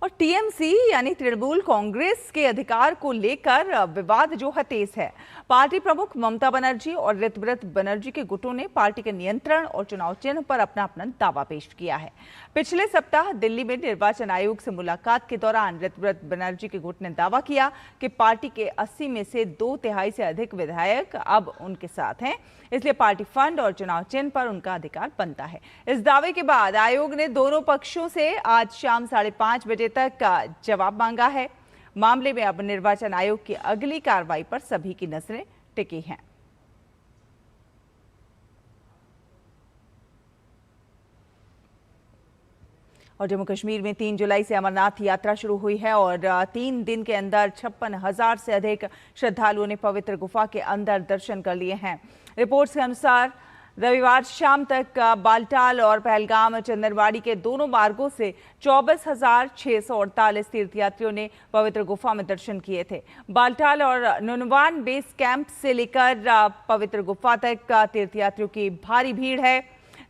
Speaker 1: और टीएमसी यानी तृणमूल कांग्रेस के अधिकार को लेकर विवाद जो है तेज है। पार्टी प्रमुख ममता बनर्जी और ऋतव्रत बनर्जी के गुटों ने पार्टी के नियंत्रण और चुनाव चिन्ह पर अपना अपना दावा पेश किया है। पिछले सप्ताह दिल्ली में निर्वाचन आयोग से मुलाकात के दौरान ऋतव्रत बनर्जी के गुट ने दावा किया कि पार्टी के 80 में से 2/3 से अधिक विधायक अब उनके साथ हैं, इसलिए पार्टी फंड और चुनाव चिन्ह पर उनका अधिकार बनता है। इस दावे के बाद आयोग ने दोनों पक्षों से आज शाम 5:30 बजे तक का जवाब मांगा है। मामले में अब निर्वाचन आयोग की अगली कार्रवाई पर सभी की नजरें टिकी हैं। और जम्मू कश्मीर में 3 जुलाई से अमरनाथ यात्रा शुरू हुई है और 3 दिन के अंदर 56,000 से अधिक श्रद्धालुओं ने पवित्र गुफा के अंदर दर्शन कर लिए हैं। रिपोर्ट्स के अनुसार रविवार शाम तक बालटाल और पहलगाम चंदनवाड़ी के दोनों मार्गों से 24,648 तीर्थयात्रियों ने पवित्र गुफा में दर्शन किए थे। बालटाल और नुनवान बेस कैंप से लेकर पवित्र गुफा तक तीर्थयात्रियों की भारी भीड़ है।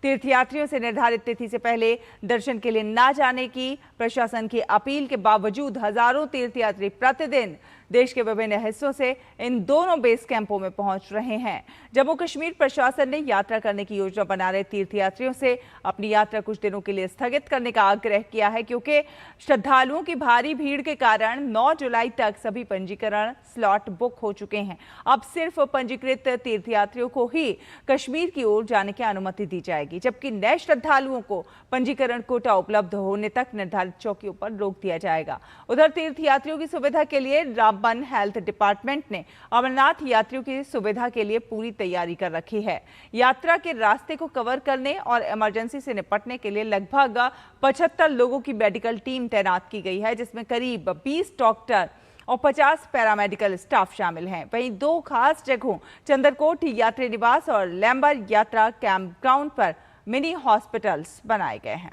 Speaker 1: तीर्थयात्रियों से निर्धारित तिथि से पहले दर्शन के लिए न जाने की प्रशासन की अपील के बावजूद हजारों तीर्थयात्री प्रतिदिन देश के विभिन्न हिस्सों से इन दोनों बेस कैंपों में पहुंच रहे हैं। जम्मू कश्मीर प्रशासन ने यात्रा करने की योजना बना रहे तीर्थयात्रियों से अपनी यात्रा कुछ दिनों के लिए स्थगित करने का आग्रह किया है, क्योंकि श्रद्धालुओं की भारी भीड़ के कारण 9 जुलाई तक सभी पंजीकरण स्लॉट बुक हो चुके हैं। अब सिर्फ पंजीकृत तीर्थयात्रियों को ही कश्मीर की ओर जाने की अनुमति दी जाएगी, जबकि नए श्रद्धालुओं को पंजीकरण कोटा उपलब्ध होने तक निर्धारित चौकियों पर रोक दिया जाएगा। उधर तीर्थयात्रियों की सुविधा के लिए रामबन हेल्थ डिपार्टमेंट ने अमरनाथ यात्रियों की सुविधा के लिए पूरी तैयारी कर रखी है। यात्रा के रास्ते को कवर करने और इमरजेंसी से निपटने के लिए लगभग 75 लोगों की मेडिकल टीम तैनात की गई है, जिसमें करीब 20 डॉक्टर और 50 पैरामेडिकल स्टाफ शामिल हैं। वहीं 2 खास जगहों चंद्रकोट यात्री निवास और लैम्बर यात्रा कैंप ग्राउंड पर मिनी हॉस्पिटल्स बनाए गए हैं।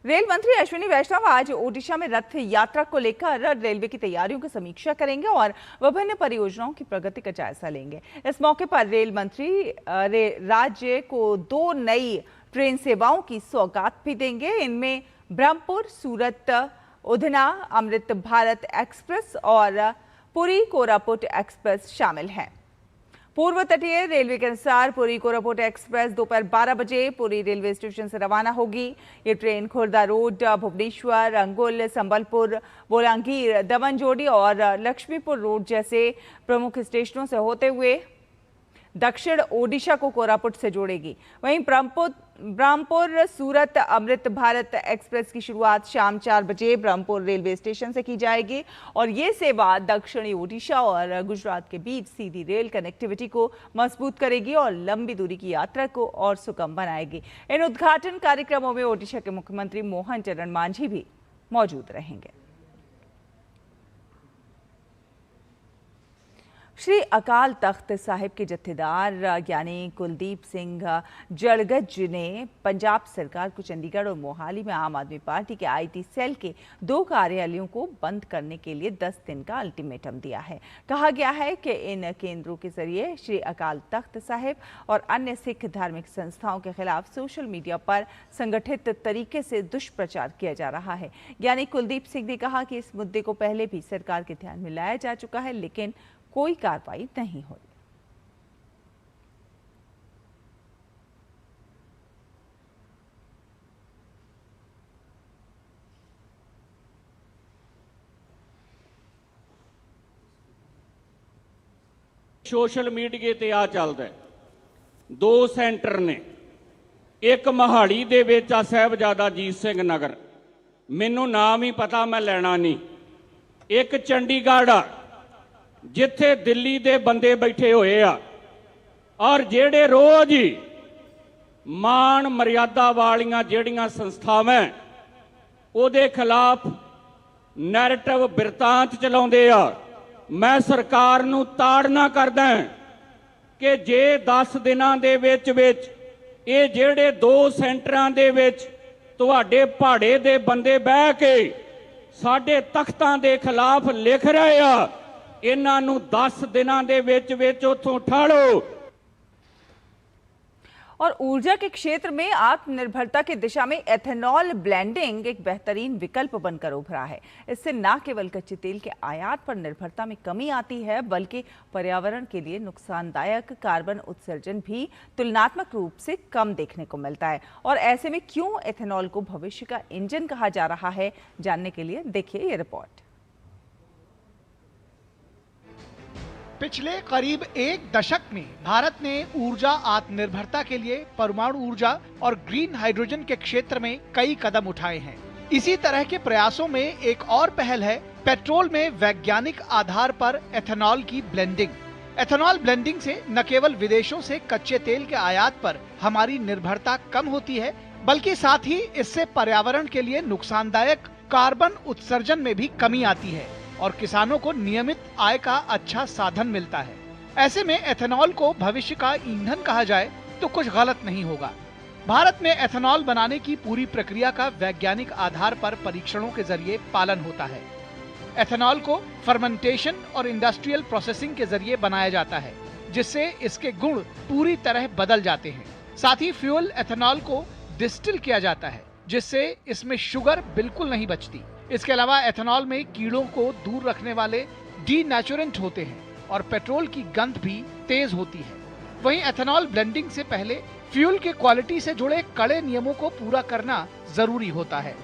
Speaker 1: रेल मंत्री अश्विनी वैष्णव आज ओडिशा में रथ यात्रा को लेकर रेलवे की तैयारियों की समीक्षा करेंगे और विभिन्न परियोजनाओं की प्रगति का जायजा लेंगे। इस मौके पर रेल मंत्री राज्य को 2 नई ट्रेन सेवाओं की सौगात भी देंगे। इनमें ब्रह्मपुर सूरत उधना अमृत भारत एक्सप्रेस और पुरी कोरापुट एक्सप्रेस शामिल हैं। पूर्व तटीय रेलवे के अनुसार पुरी कोरापुट एक्सप्रेस दोपहर 12 बजे पुरी रेलवे स्टेशन से रवाना होगी। ये ट्रेन खुर्दा रोड, भुवनेश्वर, अंगुल, संबलपुर, बोलांगीर, दमनजोड़ी और लक्ष्मीपुर रोड जैसे प्रमुख स्टेशनों से होते हुए दक्षिण ओडिशा को कोरापुट से जोड़ेगी। वहीं ब्रह्मपुर सूरत अमृत भारत एक्सप्रेस की शुरुआत शाम 4 बजे ब्रह्मपुर रेलवे स्टेशन से की जाएगी और ये सेवा दक्षिणी ओडिशा और गुजरात के बीच सीधी रेल कनेक्टिविटी को मजबूत करेगी और लंबी दूरी की यात्रा को और सुगम बनाएगी। इन उद्घाटन कार्यक्रमों में ओडिशा के मुख्यमंत्री मोहन चरण मांझी भी मौजूद रहेंगे। श्री अकाल तख्त साहिब के जत्थेदार यानी कुलदीप सिंह जड़गज ने पंजाब सरकार को चंडीगढ़ और मोहाली में आम आदमी पार्टी के IT सेल के 2 कार्यालयों को बंद करने के लिए 10 दिन का अल्टीमेटम दिया है। कहा गया है कि इन केंद्रों के जरिए श्री अकाल तख्त साहिब और अन्य सिख धार्मिक संस्थाओं के खिलाफ सोशल मीडिया पर संगठित तरीके से दुष्प्रचार किया जा रहा है। यानी कुलदीप सिंह ने कहा कि इस मुद्दे को पहले भी सरकार के ध्यान में लाया जा चुका है, लेकिन कोई कार्रवाई नहीं हुई।
Speaker 5: सोशल मीडिया ते आ चलदा 2 सेंटर ने, एक मोहाली दे विच आ साहिबजादा अजीत सिंह नगर, मैनू नाम ही पता मैं लेना नहीं, एक चंडीगढ़ आ जिथे दिल्ली दे बंदे बैठे हुए आ और जेड़े रोज ही मान मर्यादा वालियां जेड़ियां संस्थावां ओदे खिलाफ नैरेटिव बिरतांत चलाउंदे आ। मैं सरकार नूं ताड़ना करदा कि जे 10 दिनां दे विच ये जेड़े 2 सेंटरां दे विच तुहाडे पहाड़े दे बंदे बह के साडे तख्तां दे खिलाफ लिख रहे आ, इन्हां नूं 10 दिनां दे विच उत्थों ठाड़ो।
Speaker 1: और ऊर्जा के क्षेत्र में आत्मनिर्भरता की दिशा में एथेनॉल ब्लेंडिंग एक बेहतरीन विकल्प बनकर उभरा है। इससे न केवल कच्चे तेल के आयात पर निर्भरता में कमी आती है, बल्कि पर्यावरण के लिए नुकसानदायक कार्बन उत्सर्जन भी तुलनात्मक रूप से कम देखने को मिलता है। और ऐसे में क्यों एथेनॉल को भविष्य का इंजन कहा जा रहा है, जानने के लिए देखिए ये रिपोर्ट।
Speaker 6: पिछले करीब 1 दशक में भारत ने ऊर्जा आत्मनिर्भरता के लिए परमाणु ऊर्जा और ग्रीन हाइड्रोजन के क्षेत्र में कई कदम उठाए हैं। इसी तरह के प्रयासों में एक और पहल है पेट्रोल में वैज्ञानिक आधार पर एथेनॉल की ब्लेंडिंग। एथेनॉल ब्लेंडिंग से न केवल विदेशों से कच्चे तेल के आयात पर हमारी निर्भरता कम होती है, बल्कि साथ ही इससे पर्यावरण के लिए नुकसानदायक कार्बन उत्सर्जन में भी कमी आती है और किसानों को नियमित आय का अच्छा साधन मिलता है। ऐसे में एथेनॉल को भविष्य का ईंधन कहा जाए तो कुछ गलत नहीं होगा। भारत में एथेनॉल बनाने की पूरी प्रक्रिया का वैज्ञानिक आधार पर परीक्षणों के जरिए पालन होता है। एथेनॉल को फर्मेंटेशन और इंडस्ट्रियल प्रोसेसिंग के जरिए बनाया जाता है, जिससे इसके गुण पूरी तरह बदल जाते हैं। साथ ही फ्यूल एथेनॉल को डिस्टिल किया जाता है, जिससे इसमें शुगर बिल्कुल नहीं बचती। इसके अलावा एथेनॉल में कीड़ों को दूर रखने वाले डीनेचुरेंट होते हैं और पेट्रोल की गंध भी तेज होती है। वहीं एथेनॉल ब्लेंडिंग से पहले फ्यूल के क्वालिटी से जुड़े कड़े नियमों को पूरा करना जरूरी होता है।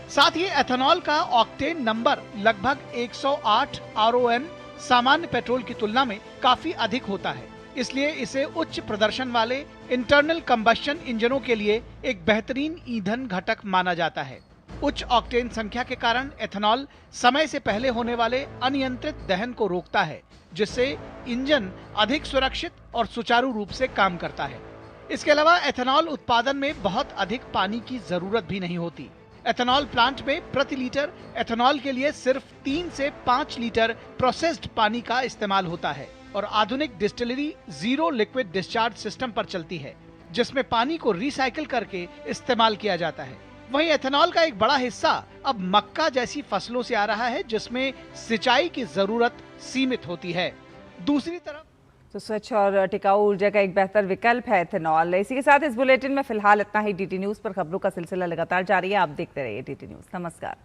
Speaker 6: साथ ही एथेनॉल का ऑक्टेन नंबर लगभग 108 RON सामान्य पेट्रोल की तुलना में काफी अधिक होता है, इसलिए इसे उच्च प्रदर्शन वाले इंटरनल कंबस्शन इंजनों के लिए एक बेहतरीन ईंधन घटक माना जाता है। उच्च ऑक्टेन संख्या के कारण एथेनॉल समय से पहले होने वाले अनियंत्रित दहन को रोकता है, जिससे इंजन अधिक सुरक्षित और सुचारू रूप से काम करता है। इसके अलावा एथेनॉल उत्पादन में बहुत अधिक पानी की जरूरत भी नहीं होती। एथेनॉल प्लांट में प्रति लीटर एथेनॉल के लिए सिर्फ 3 से 5 लीटर प्रोसेस्ड पानी का इस्तेमाल होता है और आधुनिक distillery zero liquid discharge system पर चलती है, जिसमें पानी को रिसाइकिल करके इस्तेमाल किया जाता है। वहीं एथेनॉल का एक बड़ा हिस्सा अब मक्का जैसी फसलों से आ रहा है, जिसमें सिंचाई की जरूरत सीमित होती है। दूसरी तरफ
Speaker 1: तो स्वच्छ और टिकाऊ ऊर्जा का एक बेहतर विकल्प है एथेनॉल। इसी के साथ इस बुलेटिन में फिलहाल इतना ही। DT न्यूज पर खबरों का सिलसिला लगातार जारी है। आप देखते रहिए DT न्यूज। नमस्कार।